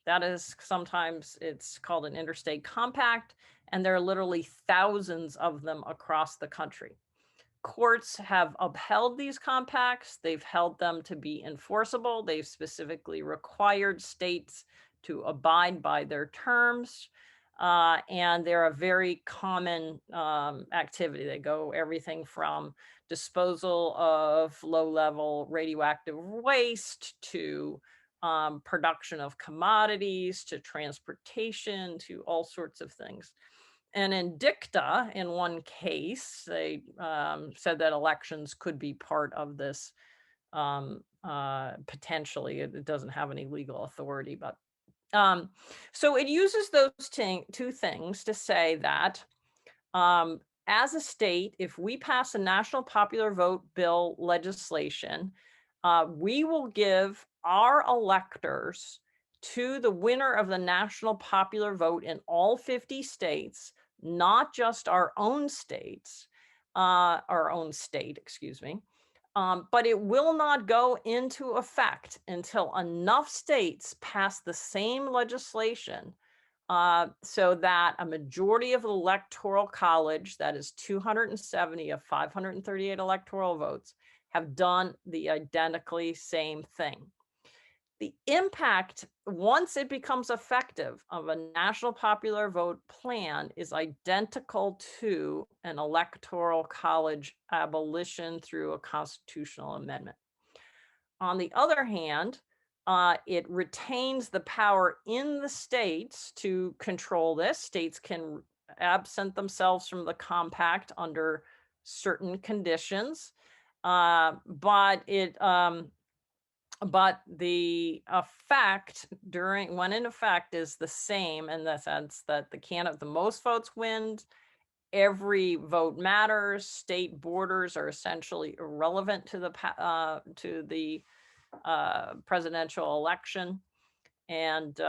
Speaker 5: That is, sometimes it's called an interstate compact, and there are literally thousands of them across the country. Courts have upheld these compacts. They've held them to be enforceable. They've specifically required states to abide by their terms. And they're a very common activity. They go everything from disposal of low-level radioactive waste to production of commodities, to transportation, to all sorts of things. And in dicta, in one case, they said that elections could be part of this potentially. It doesn't have any legal authority, but so it uses those two things to say that as a state, if we pass a national popular vote bill legislation, we will give our electors to the winner of the national popular vote in all 50 states, not just our own states, our own state, excuse me, but it will not go into effect until enough states pass the same legislation so that a majority of the Electoral College, that is 270 of 538 electoral votes, have done the identically same thing. The impact, once it becomes effective, of a national popular vote plan is identical to an Electoral College abolition through a constitutional amendment. On the other hand, it retains the power in the states to control this. States can absent themselves from the compact under certain conditions, but the effect when in effect is the same, in the sense that the candidate the most votes wins. Every vote matters. State borders are essentially irrelevant to the presidential election, and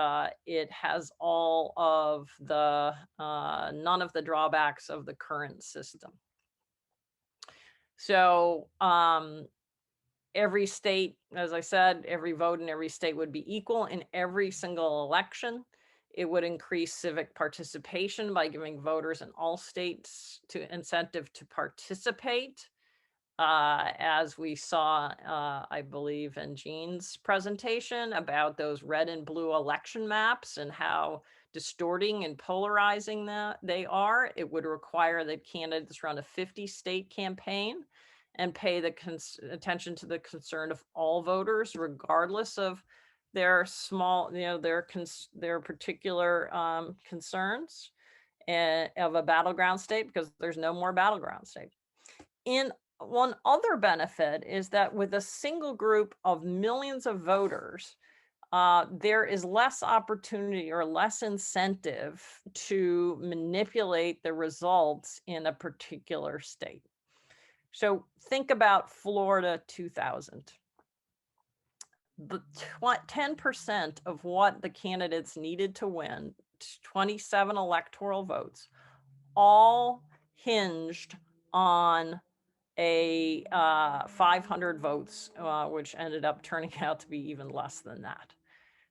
Speaker 5: it has all of the none of the drawbacks of the current system. So every state, as I said, every vote in every state would be equal in every single election. It would increase civic participation by giving voters in all states incentive to participate. as we saw, I believe, in Jeanne's presentation about those red and blue election maps and how distorting and polarizing they are. It would require that candidates run a 50-state campaign and pay the attention to the concern of all voters, regardless of their small, their particular concerns of a battleground state, because there's no more battleground state. In one other benefit is that with a single group of millions of voters, there is less opportunity or less incentive to manipulate the results in a particular state. So think about Florida 2000. The 10% of what the candidates needed to win, 27 electoral votes, all hinged on a 500 votes, which ended up turning out to be even less than that.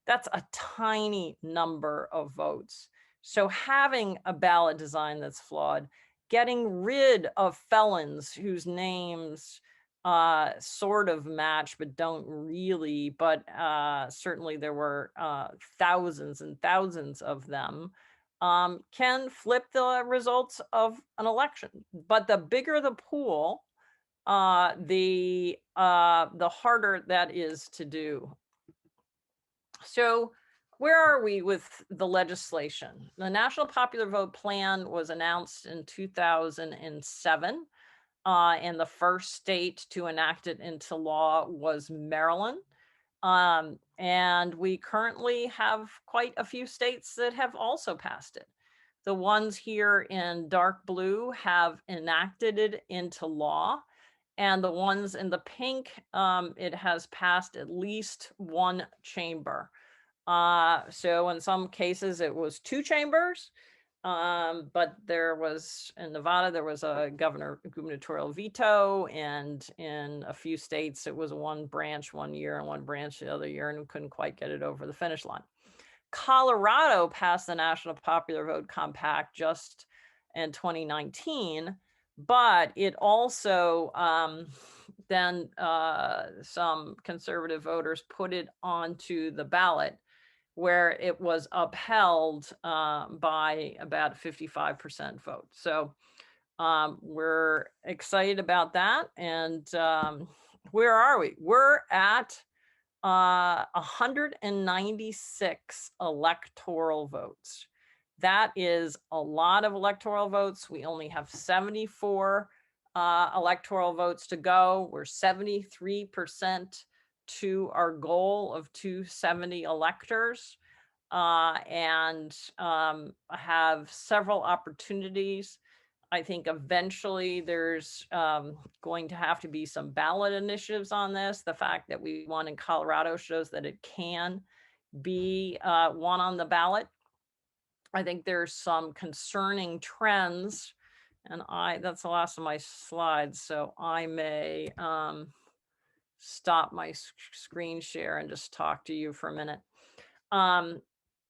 Speaker 5: That's a tiny number of votes. So having a ballot design that's flawed, getting rid of felons whose names sort of match but don't really, but certainly there were thousands and thousands of them, can flip the results of an election. But the bigger the pool, the harder that is to do. So where are we with the legislation? The National Popular Vote Plan was announced in 2007, and the first state to enact it into law was Maryland. And we currently have quite a few states that have also passed it. The ones here in dark blue have enacted it into law. And the ones in the pink, it has passed at least one chamber. So in some cases, it was 2 chambers. But there was, in Nevada, there was a gubernatorial veto. And in a few states, it was 1 branch one year and 1 branch the other year, and we couldn't quite get it over the finish line. Colorado passed the National Popular Vote Compact just in 2019. But it also, then some conservative voters put it onto the ballot, where it was upheld by about 55% vote. So we're excited about that. And where are we? We're at 196 electoral votes. That is a lot of electoral votes. We only have 74 electoral votes to go. We're 73% to our goal of 270 electors, and have several opportunities. I think eventually there's going to have to be some ballot initiatives on this. The fact that we won in Colorado shows that it can be won on the ballot. I think there's some concerning trends, and that's the last of my slides, so I may stop my screen share and just talk to you for a minute.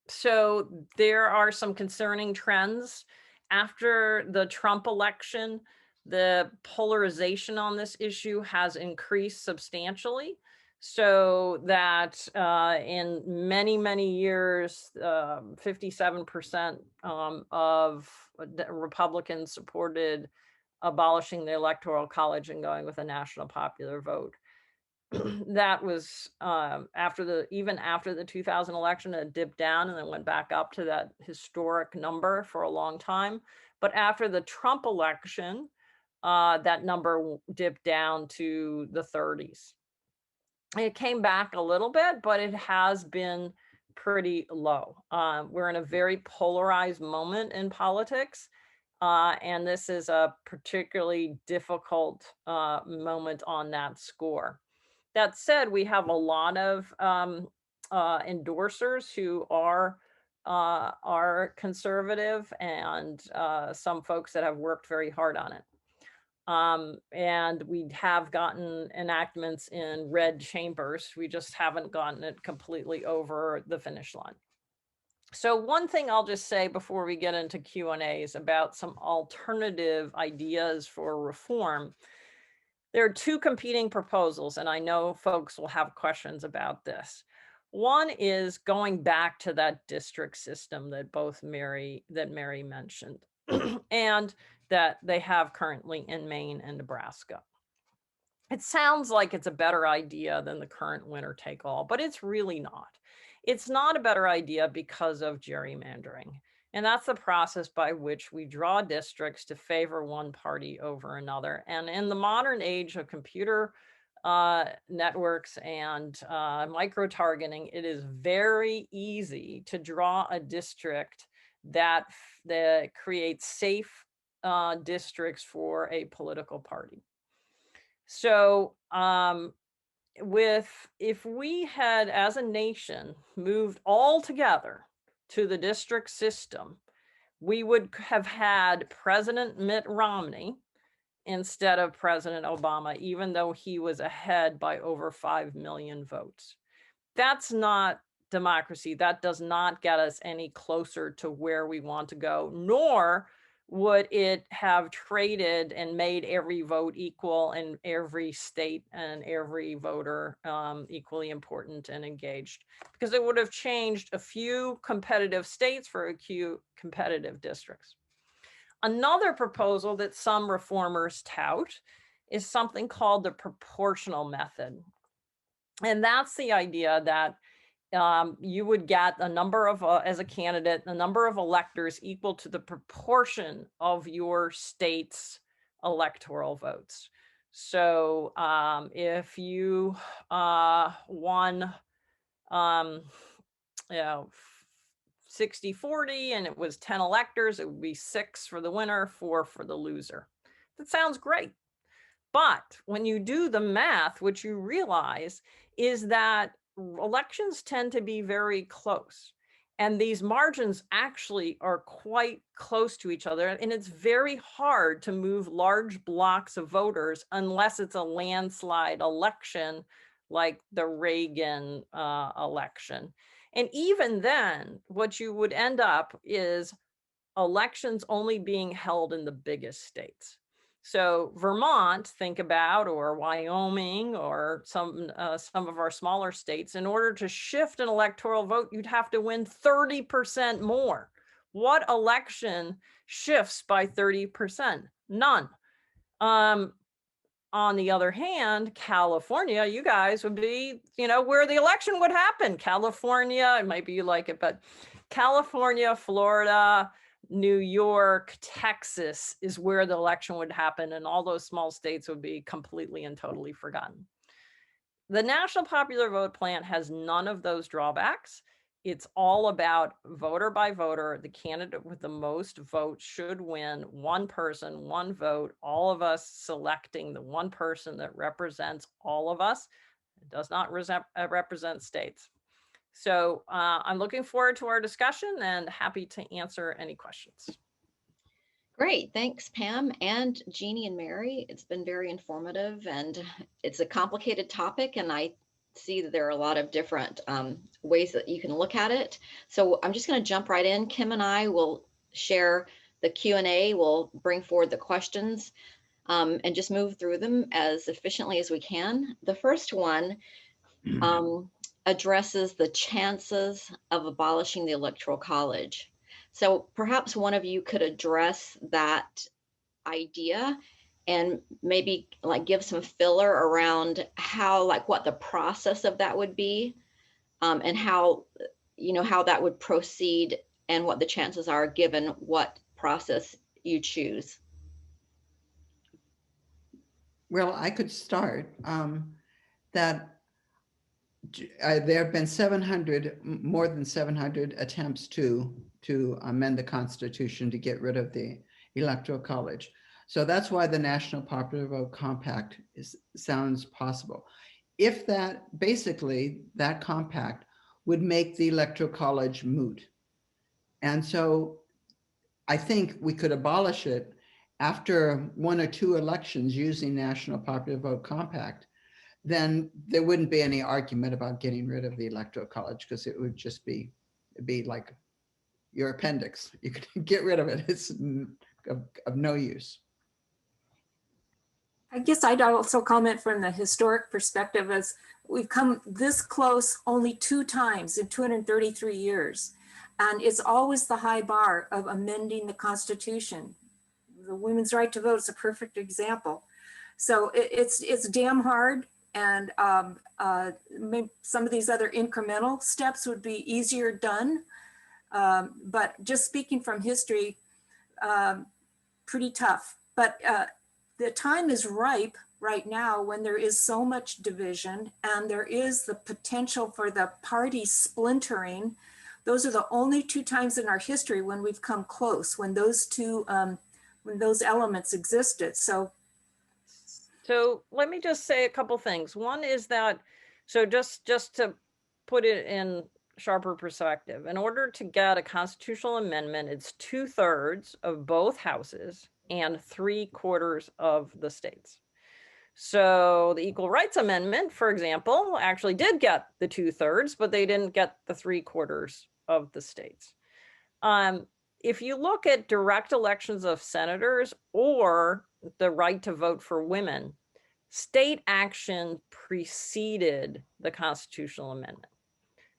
Speaker 5: So there are some concerning trends. After the Trump election, the polarization on this issue has increased substantially. So that in many, many years, 57% of Republicans supported abolishing the Electoral College and going with a national popular vote. That was even after the 2000 election, it dipped down and then went back up to that historic number for a long time. But after the Trump election, that number dipped down to the 30s. It came back a little bit, but it has been pretty low. We're in a very polarized moment in politics, and this is a particularly difficult moment on that score. That said, we have a lot of endorsers who are conservative, and some folks that have worked very hard on it. And we have gotten enactments in red chambers. We just haven't gotten it completely over the finish line. So one thing I'll just say before we get into Q&As about some alternative ideas for reform. There are two competing proposals, and I know folks will have questions about this. One is going back to that district system that Mary mentioned, and that they have currently in Maine and Nebraska. It sounds like it's a better idea than the current winner take all, but it's really not. It's not a better idea because of gerrymandering. And that's the process by which we draw districts to favor one party over another. And in the modern age of computer networks and micro-targeting, it is very easy to draw a district that creates safe districts for a political party. So if we had, as a nation, moved all together to the district system, we would have had President Mitt Romney instead of President Obama, even though he was ahead by over 5 million votes. That's not democracy. That does not get us any closer to where we want to go, nor would it have traded and made every vote equal in every state and every voter equally important and engaged, because it would have changed a few competitive states for a few competitive districts. Another proposal that some reformers tout is something called the proportional method. And that's the idea that you would get a number of, as a candidate, a number of electors equal to the proportion of your state's electoral votes. So if you won, 60-40 and it was 10 electors, it would be 6 for the winner, 4 for the loser. That sounds great. But when you do the math, what you realize is that elections tend to be very close. And these margins actually are quite close to each other. And it's very hard to move large blocks of voters unless it's a landslide election like the Reagan election. And even then, what you would end up is elections only being held in the biggest states. So Vermont, think about, or Wyoming, or some of our smaller states, in order to shift an electoral vote, you'd have to win 30% more. What election shifts by 30%? None. On the other hand, California, you guys would be, where the election would happen. California, it might be you like it, but California, Florida, New York, Texas is where the election would happen, and all those small states would be completely and totally forgotten. The National Popular Vote Plan has none of those drawbacks. It's all about voter by voter. The candidate with the most votes should win. One person, one vote, all of us selecting the one person that represents all of us. It does not represent states. So I'm looking forward to our discussion and happy to answer any questions.
Speaker 2: Great, thanks Pam and Jeannie and Mary. It's been very informative, and it's a complicated topic, and I see that there are a lot of different ways that you can look at it. So I'm just going to jump right in. Kim and I will share the Q&A. We'll bring forward the questions and just move through them as efficiently as we can. The first one addresses the chances of abolishing the Electoral College. So perhaps one of you could address that idea and maybe give some filler around how, what the process of that would be, and how that would proceed and what the chances are given what process you choose.
Speaker 4: Well, I could start that there have been more than 700 attempts to amend the Constitution to get rid of the Electoral College. So that's why the National Popular Vote Compact sounds possible. If basically that compact would make the Electoral College moot. And so I think we could abolish it after 1 or 2 elections using National Popular Vote Compact. Then there wouldn't be any argument about getting rid of the Electoral College, because it would just be like your appendix. You could get rid of it. It's of no use.
Speaker 3: I guess I'd also comment from the historic perspective as we've come this close only 2 times in 233 years. And it's always the high bar of amending the Constitution. The women's right to vote is a perfect example. So it's damn hard. And maybe some of these other incremental steps would be easier done. But just speaking from history, pretty tough. But the time is ripe right now when there is so much division and there is the potential for the party splintering. Those are the only 2 times in our history when we've come close, when those elements existed. So
Speaker 5: let me just say a couple things. One is that, so just to put it in sharper perspective, in order to get a constitutional amendment, it's 2/3 of both houses and 3/4 of the states. So the Equal Rights Amendment, for example, actually did get the 2/3, but they didn't get the 3/4 of the states. If you look at direct elections of senators or the right to vote for women, state action preceded the constitutional amendment.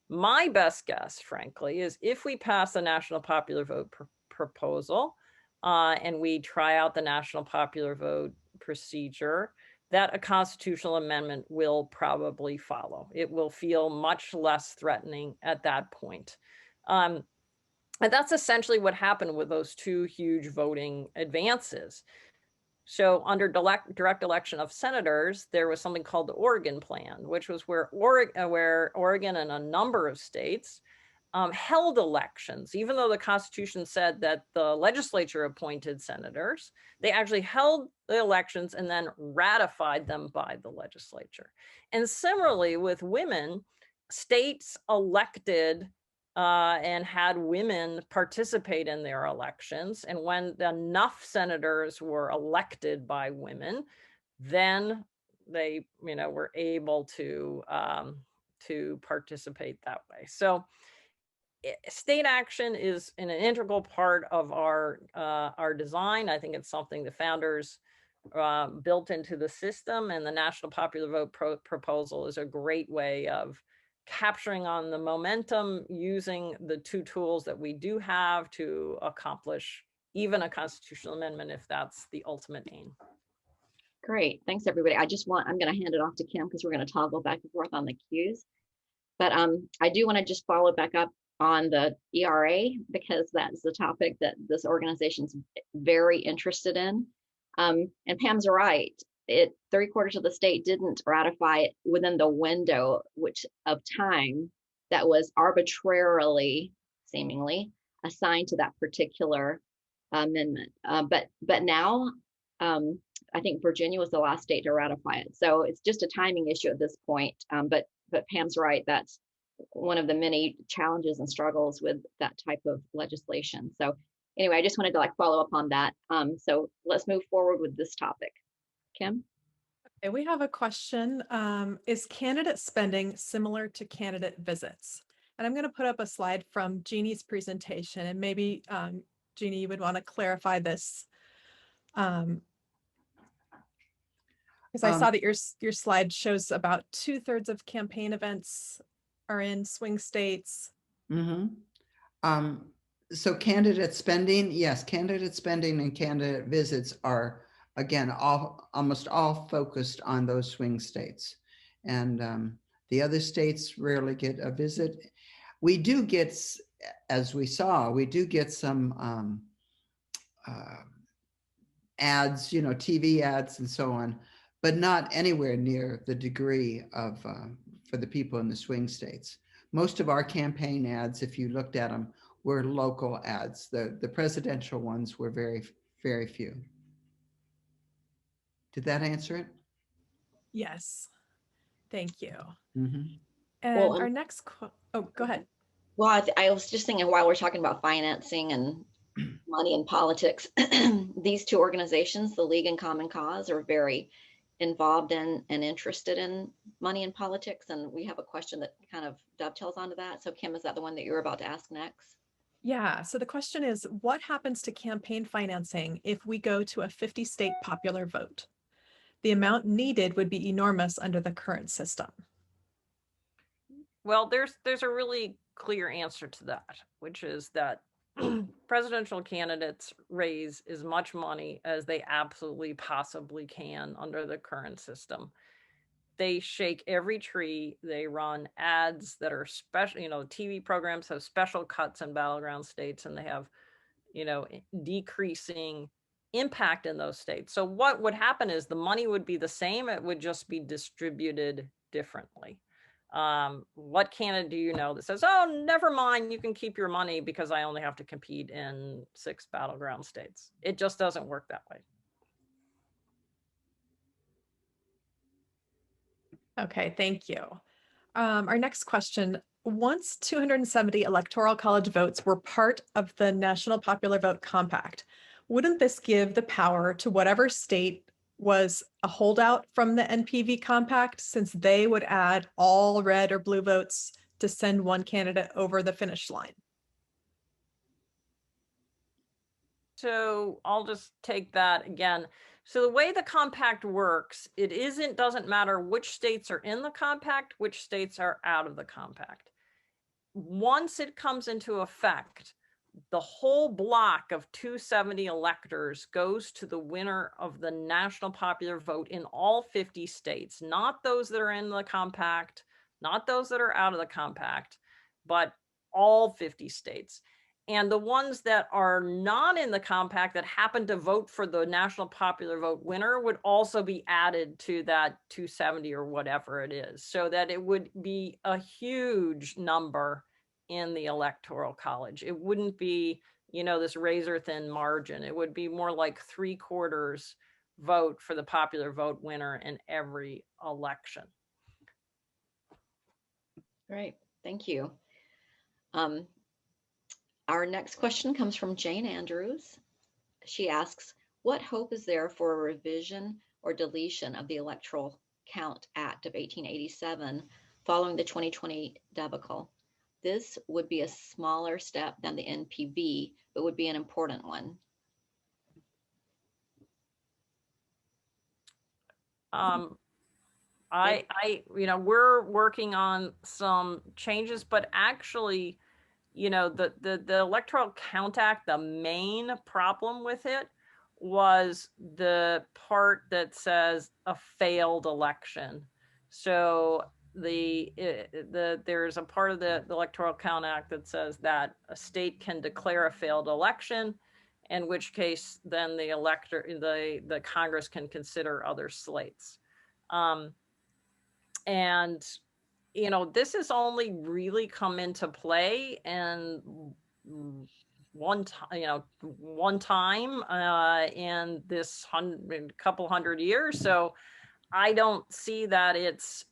Speaker 5: My best guess, frankly, is if we pass the national popular vote proposal and we try out the national popular vote procedure, that a constitutional amendment will probably follow. It will feel much less threatening at that point. And that's essentially what happened with those 2 huge voting advances. So under direct election of senators, there was something called the Oregon Plan, which was where Oregon and a number of states held elections. Even though the Constitution said that the legislature appointed senators, they actually held the elections and then ratified them by the legislature. And similarly with women, states elected and had women participate in their elections. And when enough senators were elected by women, then they, were able to participate that way. So state action is an integral part of our design. I think it's something the founders built into the system, and the national popular vote proposal is a great way of capturing on the momentum, using the 2 tools that we do have to accomplish even a constitutional amendment if that's the ultimate aim.
Speaker 2: Great, thanks everybody. I'm going to hand it off to Kim because we're going to toggle back and forth on the cues. But I do want to just follow back up on the ERA because that's the topic that this organization's very interested in. And Pam's right. 3/4 of the state didn't ratify it within the window of time that was arbitrarily, seemingly, assigned to that particular amendment. But now, I think Virginia was the last state to ratify it. So it's just a timing issue at this point. But Pam's right. That's one of the many challenges and struggles with that type of legislation. So anyway, I just wanted to follow up on that. So let's move forward with this topic. Kim?
Speaker 1: Okay, we have a question. Is candidate spending similar to candidate visits? And I'm going to put up a slide from Jeannie's presentation, and maybe Jeannie, you would want to clarify this. Because I saw that your slide shows about 2/3 of campaign events are in swing states.
Speaker 4: So candidate spending, yes, candidate spending and candidate visits are, again, almost all focused on those swing states. And the other states rarely get a visit. We do get, as we saw, we do get some ads, TV ads and so on, but not anywhere near the degree of for the people in the swing states. Most of our campaign ads, if you looked at them, were local ads. The presidential ones were very, very few. Did that answer it?
Speaker 1: Yes, thank you.
Speaker 4: Mm-hmm.
Speaker 1: And
Speaker 2: Well,
Speaker 1: our next, oh, go ahead.
Speaker 2: Well, I was just thinking while we're talking about financing and money and politics, these 2 organizations, the League and Common Cause, are very involved in and interested in money and politics. And we have a question that kind of dovetails onto that. So Kim, is that the one that you're about to ask next?
Speaker 1: Yeah, so the question is, what happens to campaign financing if we go to a 50-state popular vote? The amount needed would be enormous under the current system.
Speaker 5: Well, there's a really clear answer to that, which is that presidential candidates raise as much money as they absolutely possibly can under the current system. They shake every tree. They run ads that are special, TV programs have special cuts in battleground states, and they have, decreasing impact in those states. So what would happen is the money would be the same. It would just be distributed differently. What candidate do you know that says, oh, never mind, you can keep your money because I only have to compete in 6 battleground states? It just doesn't work that way.
Speaker 1: Okay, thank you. Our next question, once 270 Electoral College votes were part of the National Popular Vote Compact, wouldn't this give the power to whatever state was a holdout from the NPV compact, since they would add all red or blue votes to send one candidate over the finish line?
Speaker 5: So I'll just take that again. So the way the compact works, doesn't matter which states are in the compact, which states are out of the compact. Once it comes into effect, the whole block of 270 electors goes to the winner of the national popular vote in all 50 states, not those that are in the compact, not those that are out of the compact, but all 50 states. And the ones that are not in the compact that happen to vote for the national popular vote winner would also be added to that 270 or whatever it is, so that it would be a huge number in the Electoral College. It wouldn't be, this razor thin margin. It would be more like 3/4 vote for the popular vote winner in every election.
Speaker 2: Great, thank you. Our next question comes from Jane Andrews. She asks, what hope is there for a revision or deletion of the Electoral Count Act of 1887 following the 2020 debacle? This would be a smaller step than the NPV, but would be an important one.
Speaker 5: We're working on some changes, but actually, the Electoral Count Act, the main problem with it was the part that says a failed election. So there's a part of the Electoral Count Act that says that a state can declare a failed election, in which case then the Congress can consider other slates. And this has only really come into play in one time in this couple hundred years. So I don't see that it's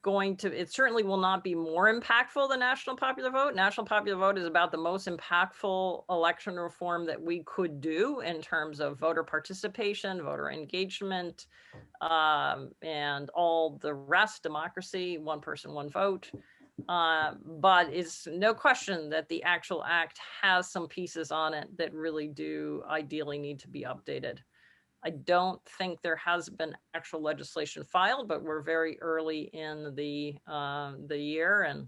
Speaker 5: it certainly will not be more impactful than national popular vote. National popular vote is about the most impactful election reform that we could do in terms of voter participation, voter engagement, and all the rest, democracy, one person, one vote. But it's no question that the actual act has some pieces on it that really do ideally need to be updated. I don't think there has been actual legislation filed, but we're very early in the year, and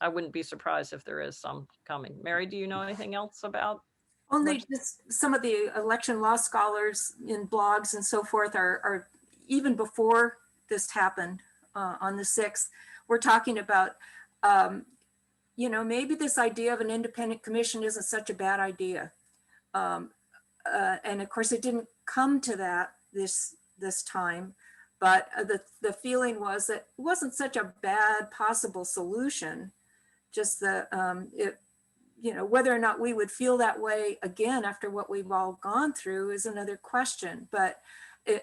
Speaker 5: I wouldn't be surprised if there is some coming. Mary, do you know anything else about?
Speaker 3: Only just some of the election law scholars in blogs and so forth are even before this happened on the 6th, we're talking about, maybe this idea of an independent commission isn't such a bad idea. And of course, it didn't come to that this time, but the feeling was that it wasn't such a bad possible solution. Just whether or not we would feel that way again after what we've all gone through is another question. But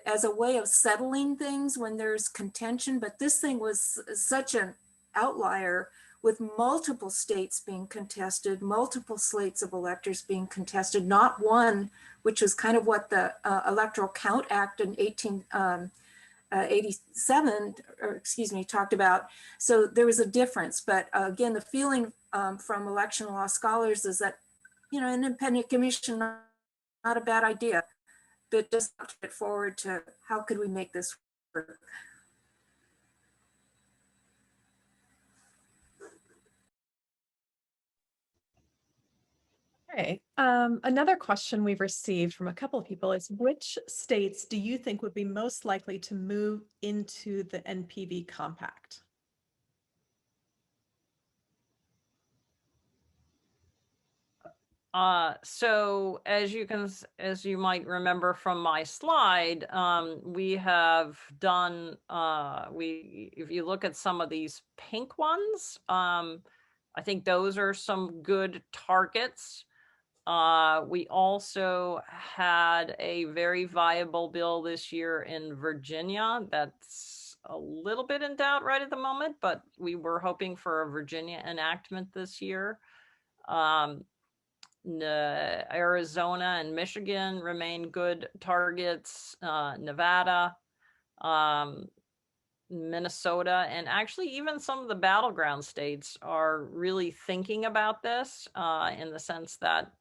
Speaker 3: as a way of settling things when there's contention, but this thing was such an outlier with multiple states being contested, multiple slates of electors being contested, not one, which was kind of what the Electoral Count Act in 1887, talked about. So there was a difference. But again, the feeling from election law scholars is that, an independent commission, not a bad idea. but just it forward to how could we make this work.
Speaker 1: Okay. Another question we've received from a couple of people is, which states do you think would be most likely to move into the NPV compact?
Speaker 5: So as you might remember from my slide, we have done, if you look at some of these pink ones, I think those are some good targets. We also had a very viable bill this year in Virginia that's a little bit in doubt right at the moment, but we were hoping for a Virginia enactment this year. Arizona and Michigan remain good targets, Nevada, Minnesota, and actually even some of the battleground states are really thinking about this in the sense that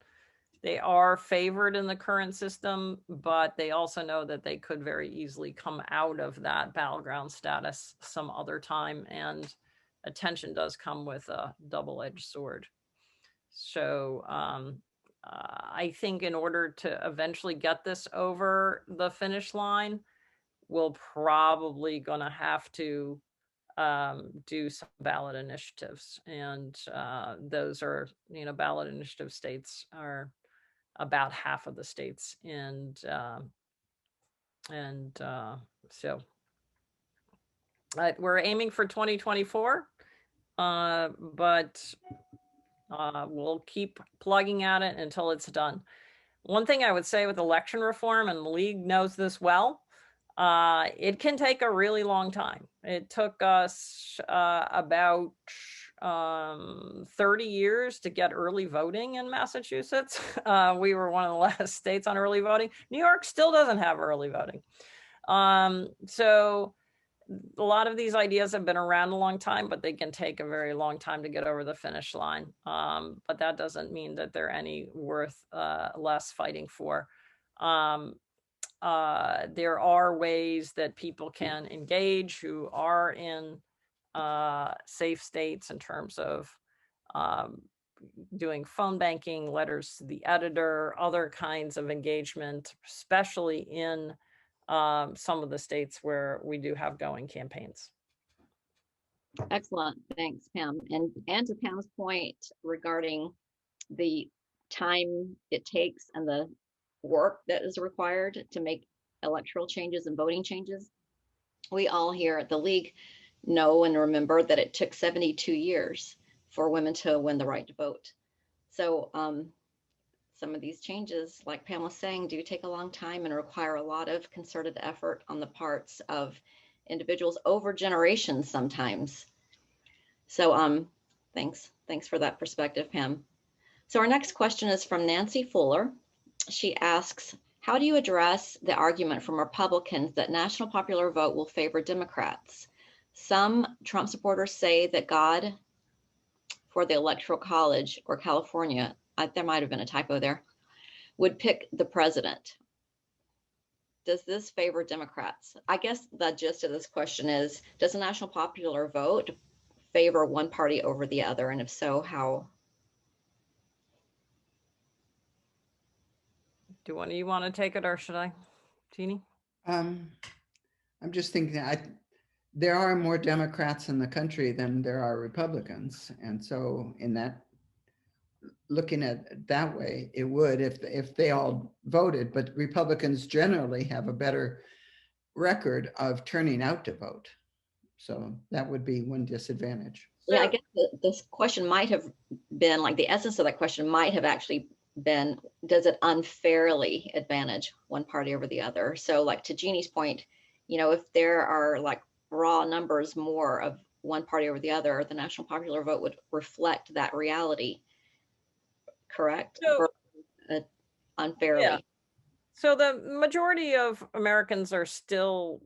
Speaker 5: they are favored in the current system, but they also know that they could very easily come out of that battleground status some other time, and attention does come with a double-edged sword. So I think in order to eventually get this over the finish line, we'll probably gonna have to do some ballot initiatives. And those are, ballot initiative states are about half of the states. And so we're aiming for 2024, but we'll keep plugging at it until it's done. One thing I would say with election reform, and the league knows this well, it can take a really long time. It took us about 30 years to get early voting in Massachusetts. We were one of the last states on early voting. New York still doesn't have early voting. So a lot of these ideas have been around a long time, but they can take a very long time to get over the finish line. But that doesn't mean that they're any worth less fighting for. There are ways that people can engage who are in safe states in terms of doing phone banking, letters to the editor, other kinds of engagement, especially in some of the states where we do have going campaigns.
Speaker 2: Excellent. Thanks, Pam. And to Pam's point regarding the time it takes and the work that is required to make electoral changes and voting changes, we all here at the league know and remember that it took 72 years for women to win the right to vote. So some of these changes, like Pam was saying, do take a long time and require a lot of concerted effort on the parts of individuals over generations sometimes. So thanks for that perspective, Pam. So our next question is from Nancy Fuller. She asks, how do you address the argument from Republicans that national popular vote will favor Democrats? Some Trump supporters say that God for the Electoral College or California, there might have been a typo there, would pick the president. Does this favor Democrats? I guess the gist of this question is, does the national popular vote favor one party over the other? And if so, how?
Speaker 5: Do one of you want to take it, or should I, Jeanne?
Speaker 4: I'm just thinking, there are more Democrats in the country than there are Republicans. And so in that, looking at it that way, it would if they all voted, but Republicans generally have a better record of turning out to vote. So that would be one disadvantage.
Speaker 2: Yeah, I guess this question might have been, like, the essence of that question might have actually been, does it unfairly advantage one party over the other? So, like, to Jeannie's point, if there are like raw numbers more of one party over the other, the national popular vote would reflect that reality, correct?
Speaker 5: So,
Speaker 2: unfairly.
Speaker 5: Yeah. So the majority of Americans are still,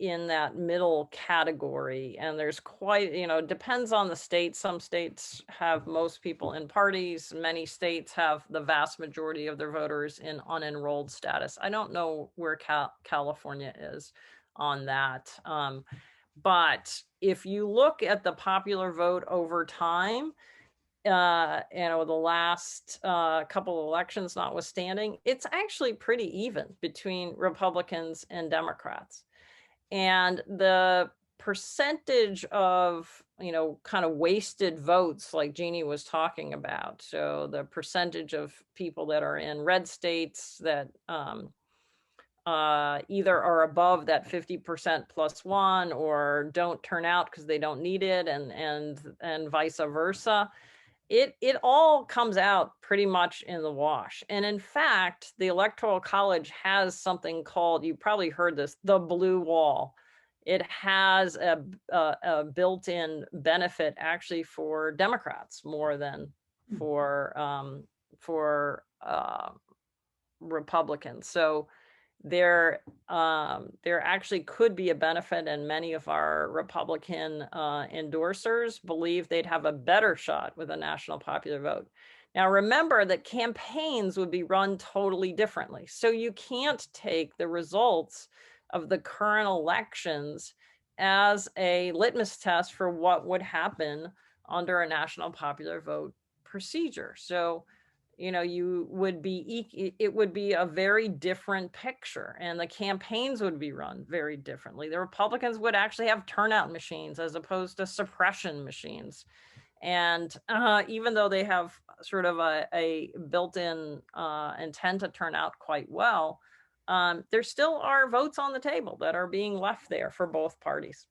Speaker 5: in that middle category. And there's quite, it depends on the state. Some states have most people in parties. Many states have the vast majority of their voters in unenrolled status. I don't know where California is on that. But if you look at the popular vote over time, the last couple of elections notwithstanding, it's actually pretty even between Republicans and Democrats. And the percentage of, kind of wasted votes like Jeanne was talking about. So the percentage of people that are in red states that either are above that 50% plus one or don't turn out because they don't need it, and vice versa. It all comes out pretty much in the wash. And in fact, the Electoral College has something called, you probably heard this, the blue wall. It has a built-in benefit actually for Democrats more than for Republicans. So there actually could be a benefit, and many of our Republican endorsers believe they'd have a better shot with a national popular vote. Now, remember that campaigns would be run totally differently. So you can't take the results of the current elections as a litmus test for what would happen under a national popular vote procedure. So it would be a very different picture, and the campaigns would be run very differently. The Republicans would actually have turnout machines as opposed to suppression machines. And even though they have sort of a built-in intent to turn out quite well, there still are votes on the table that are being left there for both parties.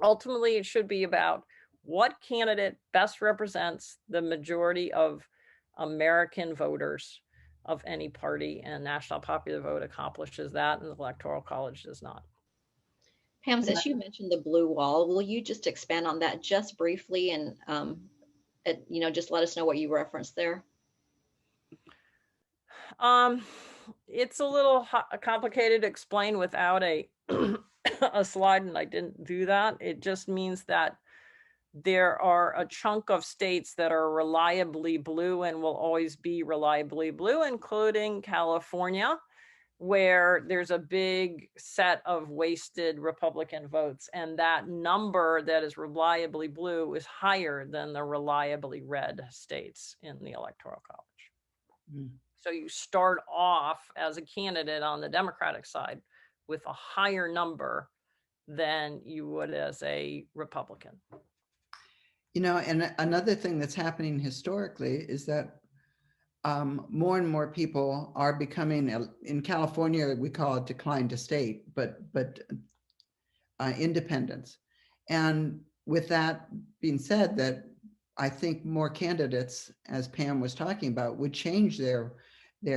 Speaker 5: Ultimately, it should be about what candidate best represents the majority of American voters of any party, and national popular vote accomplishes that, and the Electoral College does not.
Speaker 2: Pam, since you mentioned the blue wall, will you just expand on that just briefly and just let us know what you referenced there?
Speaker 5: It's a little complicated to explain without a slide, and I didn't do that. It just means that there are a chunk of states that are reliably blue and will always be reliably blue, including California, where there's a big set of wasted Republican votes. And that number that is reliably blue is higher than the reliably red states in the Electoral College. Mm. So you start off as a candidate on the Democratic side with a higher number than you would as a Republican.
Speaker 4: And another thing that's happening historically is that more and more people are becoming, in California, we call it decline to state, but independence. And with that being said, that I think more candidates, as Pam was talking about, would change their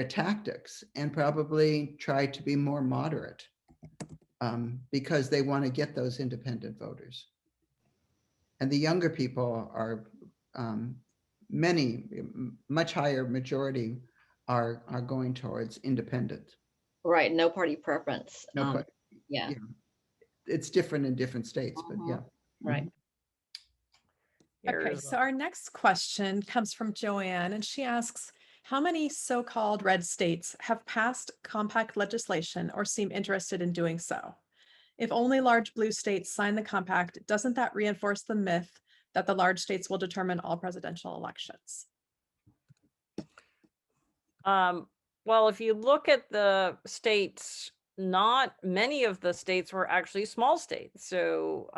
Speaker 4: tactics and probably try to be more moderate because they want to get those independent voters. And the younger people are much higher majority are going towards independent.
Speaker 2: Right, no party preference.
Speaker 4: Yeah. It's different in different states, but yeah.
Speaker 2: Right.
Speaker 1: Okay, so our next question comes from Joanne, and she asks, how many so-called red states have passed compact legislation or seem interested in doing so? If only large blue states sign the compact, doesn't that reinforce the myth that the large states will determine all presidential elections?
Speaker 5: Well, if you look at the states, not many of the states were actually small states. So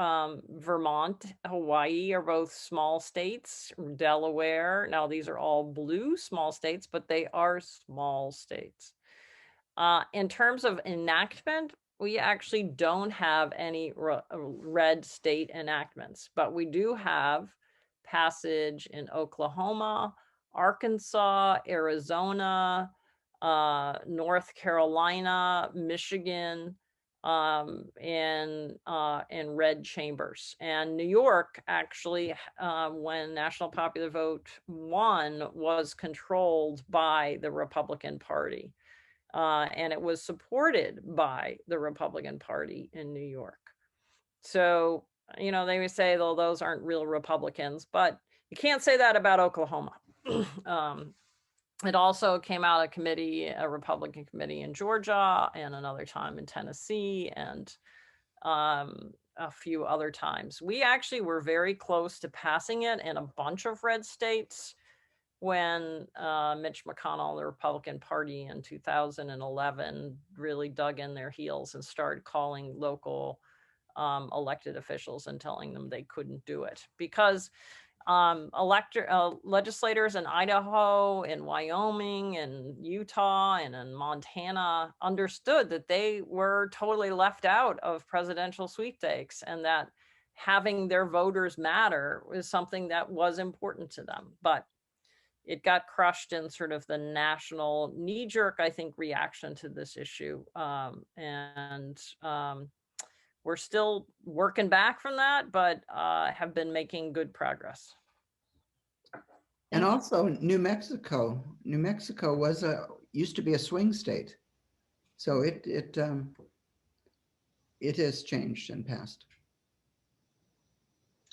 Speaker 5: Vermont, Hawaii are both small states. Delaware, now these are all blue small states, but they are small states. In terms of enactment, we actually don't have any red state enactments, but we do have passage in Oklahoma, Arkansas, Arizona, North Carolina, Michigan, in red chambers. And New York actually, when National Popular Vote won, was controlled by the Republican Party. and it was supported by the Republican Party in New York. So, you know, they would say, though, those aren't real Republicans, but you can't say that about Oklahoma. It also came out of committee, a Republican committee in Georgia, and another time in Tennessee, and a few other times. We actually were very close to passing it in a bunch of red states when Mitch McConnell, the Republican Party in 2011, really dug in their heels and started calling local elected officials and telling them they couldn't do it, because legislators in Idaho, in Wyoming, and Utah, and in Montana understood that they were totally left out of presidential sweepstakes, and that having their voters matter was something that was important to them. But it got crushed in sort of the national knee-jerk, I think, reaction to this issue. We're still working back from that, but have been making good progress.
Speaker 4: And also New Mexico. New Mexico used to be a swing state. So it has changed and passed.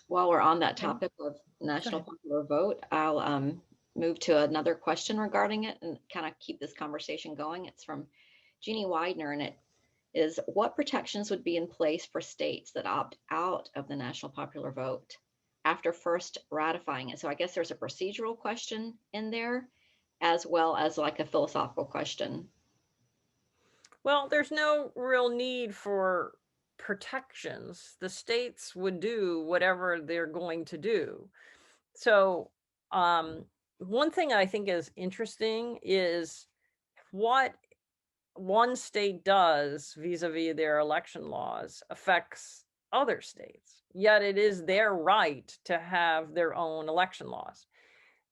Speaker 2: While we're on that topic of national popular vote, I'll move to another question regarding it and kind of keep this conversation going. It's from Jeanne Widener, and it is, what protections would be in place for states that opt out of the national popular vote after first ratifying it? So I guess there's a procedural question in there, as well as like a philosophical question.
Speaker 5: Well, there's no real need for protections. The states would do whatever they're going to do. So one thing I think is interesting is what one state does vis-a-vis their election laws affects other states, yet it is their right to have their own election laws.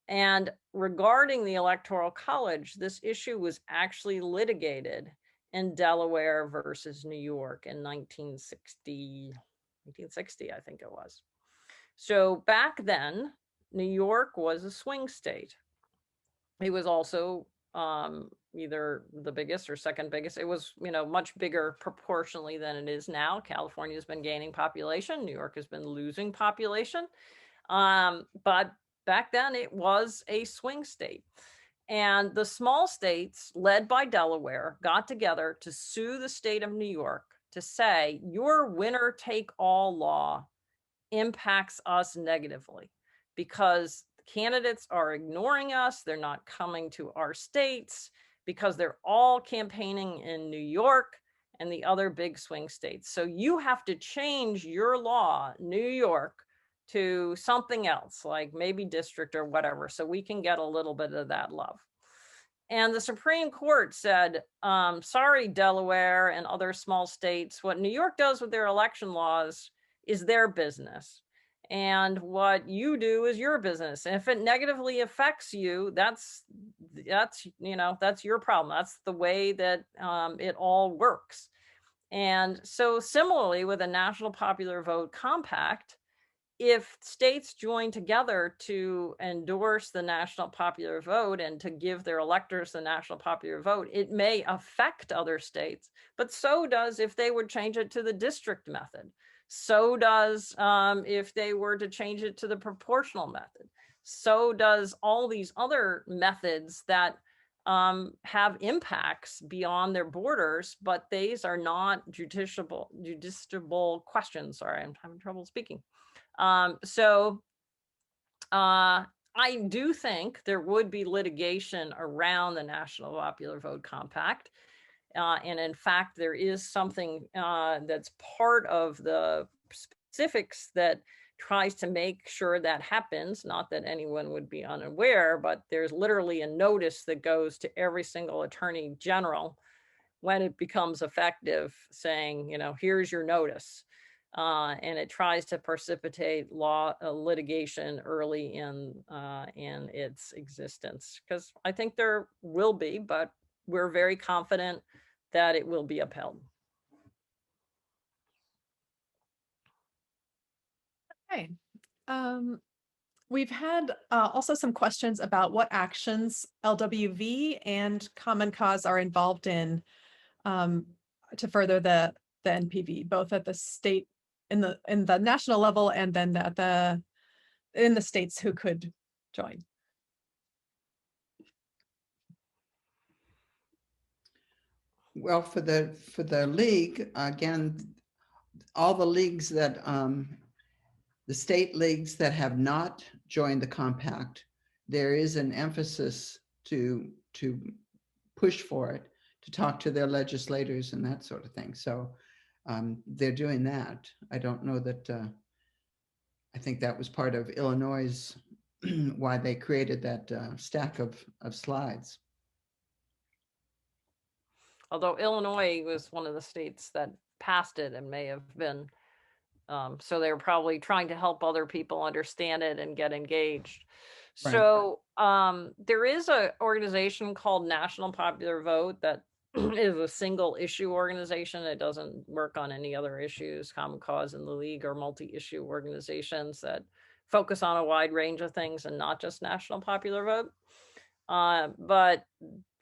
Speaker 5: And regarding the Electoral College, this issue was actually litigated in Delaware versus New York in 1960, I think it was. So back then, New York was a swing state. It was also either the biggest or second biggest. It was, you know, much bigger proportionally than it is now. California has been gaining population. New York has been losing population. But back then it was a swing state. And the small states, led by Delaware, got together to sue the state of New York to say, your winner-take-all law impacts us negatively because candidates are ignoring us. They're not coming to our states because they're all campaigning in New York and the other big swing states. So you have to change your law, New York, to something else, like maybe district or whatever, so we can get a little bit of that love. And the Supreme Court said, sorry, Delaware and other small states, what New York does with their election laws is their business. And what you do is your business. And if it negatively affects you, that's your problem. That's the way that it all works. And so similarly with a national popular vote compact, if states join together to endorse the national popular vote and to give their electors the national popular vote, it may affect other states, but so does if they would change it to the district method. So does if they were to change it to the proportional method. So does all these other methods that have impacts beyond their borders, but these are not justiciable questions. Sorry, I'm having trouble speaking. I do think there would be litigation around the National Popular Vote Compact. And in fact, there is something that's part of the specifics that tries to make sure that happens. Not that anyone would be unaware, but there's literally a notice that goes to every single attorney general when it becomes effective saying, you know, here's your notice. And it tries to precipitate litigation early in its existence, because I think there will be, but we're very confident that it will be upheld.
Speaker 1: Okay. We've had also some questions about what actions LWV and Common Cause are involved in to further the NPV, both at the state, in the national level, and then in the states who could join.
Speaker 4: Well, for the league, again, all the leagues that the state leagues that have not joined the compact, there is an emphasis to push for it, to talk to their legislators and that sort of thing. So they're doing that. I don't know that, I think that was part of Illinois' why they created that stack of slides.
Speaker 5: Although Illinois was one of the states that passed it and may have been, so they were probably trying to help other people understand it and get engaged.
Speaker 4: Right.
Speaker 5: So there is an organization called National Popular Vote that is a single issue organization. It doesn't work on any other issues. Common Cause and the League are multi-issue organizations that focus on a wide range of things and not just National Popular Vote. But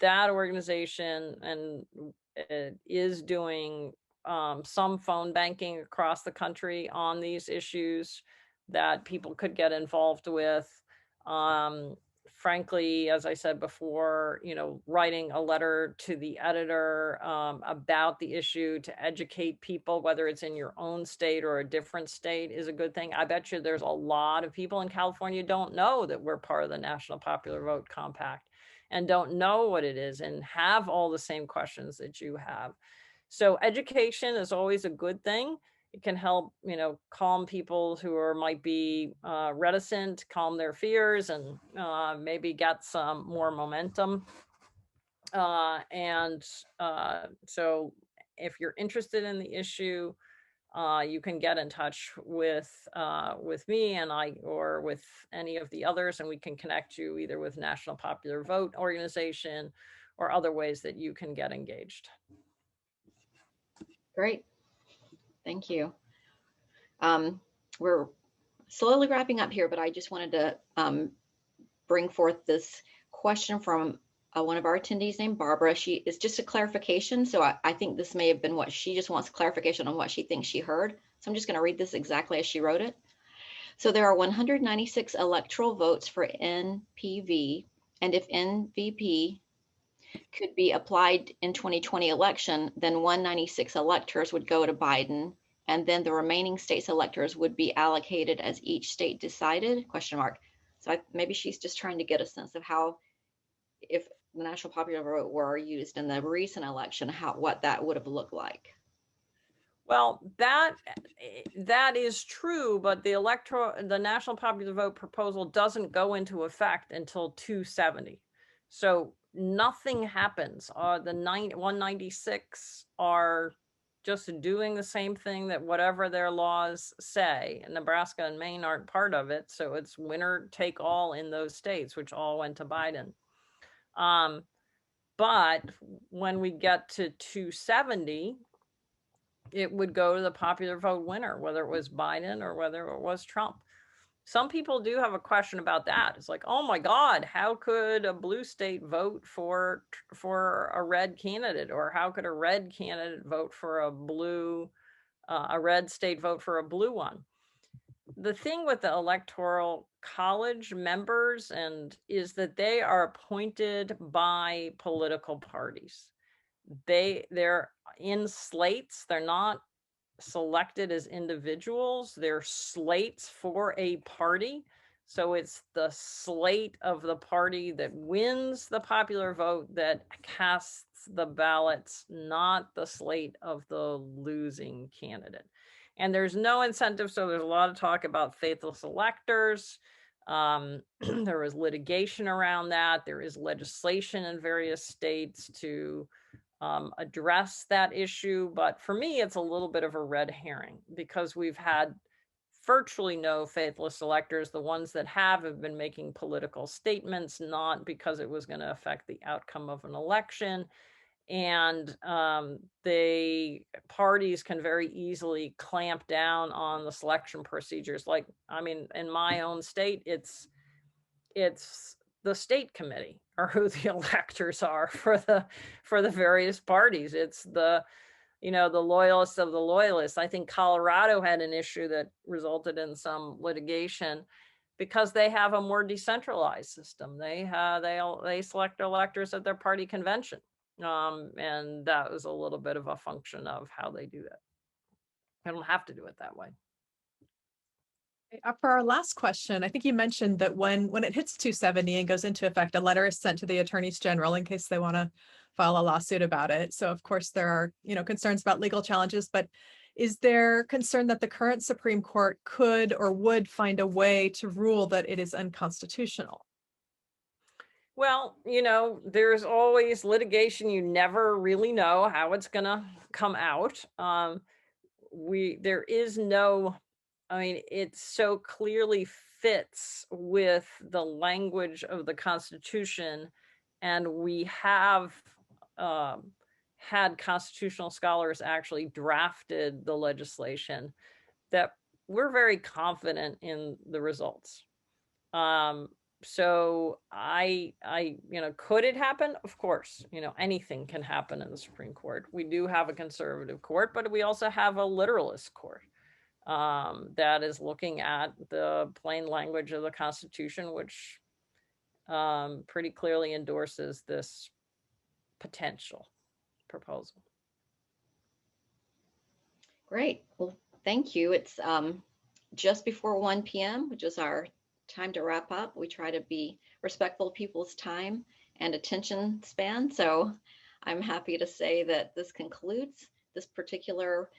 Speaker 5: that organization and is doing some phone banking across the country on these issues that people could get involved with. Frankly, as I said before, writing a letter to the editor about the issue to educate people, whether it's in your own state or a different state, is a good thing. I bet you there's a lot of people in California don't know that we're part of the National Popular Vote Compact and don't know what it is and have all the same questions that you have. So education is always a good thing. It can help, calm people who might be reticent, calm their fears, and maybe get some more momentum. So if you're interested in the issue, you can get in touch with me and or with any of the others, and we can connect you either with National Popular Vote organization or other ways that you can get engaged.
Speaker 2: Great. Thank you. We're slowly wrapping up here, but I just wanted to bring forth this question from one of our attendees named Barbara. She is just a clarification. So I think this may have been what she just wants clarification on what she thinks she heard. So I'm just going to read this exactly as she wrote it. So there are 196 electoral votes for NPV, and if NVP could be applied in 2020 election, then 196 electors would go to Biden, and then the remaining states' electors would be allocated as each state decided, ? So maybe she's just trying to get a sense of how, if the National Popular Vote were used in the recent election, what that would have looked like.
Speaker 5: Well, that is true, but the National Popular Vote proposal doesn't go into effect until 270. So nothing happens. The 196 are just doing the same thing that whatever their laws say. And Nebraska and Maine aren't part of it, so it's winner take all in those states, which all went to Biden. But when we get to 270, it would go to the popular vote winner, whether it was Biden or whether it was Trump. Some people do have a question about that. It's like, oh my God, how could a blue state vote for a red candidate? Or how could a red candidate vote for a red state vote for a blue one? The thing with the Electoral College members is that they are appointed by political parties. They're in slates. They're not selected as individuals. They're slates for a party. So it's the slate of the party that wins the popular vote that casts the ballots, not the slate of the losing candidate. And there's no incentive. So there's a lot of talk about faithless electors. There was litigation around that. There is legislation in various states to address that issue. But for me, it's a little bit of a red herring because we've had virtually no faithless electors. The ones that have been making political statements, not because it was going to affect the outcome of an election. And the parties can very easily clamp down on the selection procedures. Like, I mean, in my own state, it's the state committee or who the electors are for the various parties. It's the loyalists of the loyalists. I think Colorado had an issue that resulted in some litigation because they have a more decentralized system. They select electors at their party convention. And that was a little bit of a function of how they do that. I don't have to do it that way.
Speaker 1: For our last question, I think you mentioned that when it hits 270 and goes into effect, a letter is sent to the attorneys general in case they want to file a lawsuit about it. So of course there are, concerns about legal challenges, but is there concern that the current Supreme Court could or would find a way to rule that it is unconstitutional?
Speaker 5: Well, there's always litigation. You never really know how it's going to come out. It so clearly fits with the language of the Constitution. And we have had constitutional scholars actually drafted the legislation that we're very confident in the results. So could it happen? Of course, anything can happen in the Supreme Court. We do have a conservative court, but we also have a literalist court that is looking at the plain language of the Constitution, which pretty clearly endorses this potential proposal.
Speaker 2: Great. Well, thank you. It's just before 1 p.m., which is our time to wrap up. We try to be respectful of people's time and attention span. So I'm happy to say that this concludes this particular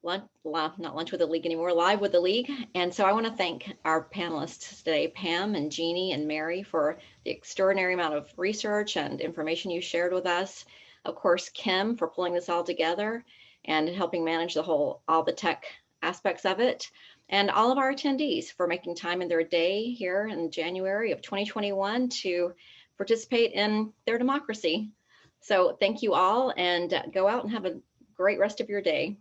Speaker 2: not lunch with the league anymore, live with the league. And so I want to thank our panelists today, Pam and Jeanne and Mary, for the extraordinary amount of research and information you shared with us. Of course, Kim for pulling this all together and helping manage all the tech aspects of it. And all of our attendees for making time in their day here in January of 2021 to participate in their democracy. So thank you all, and go out and have a great rest of your day.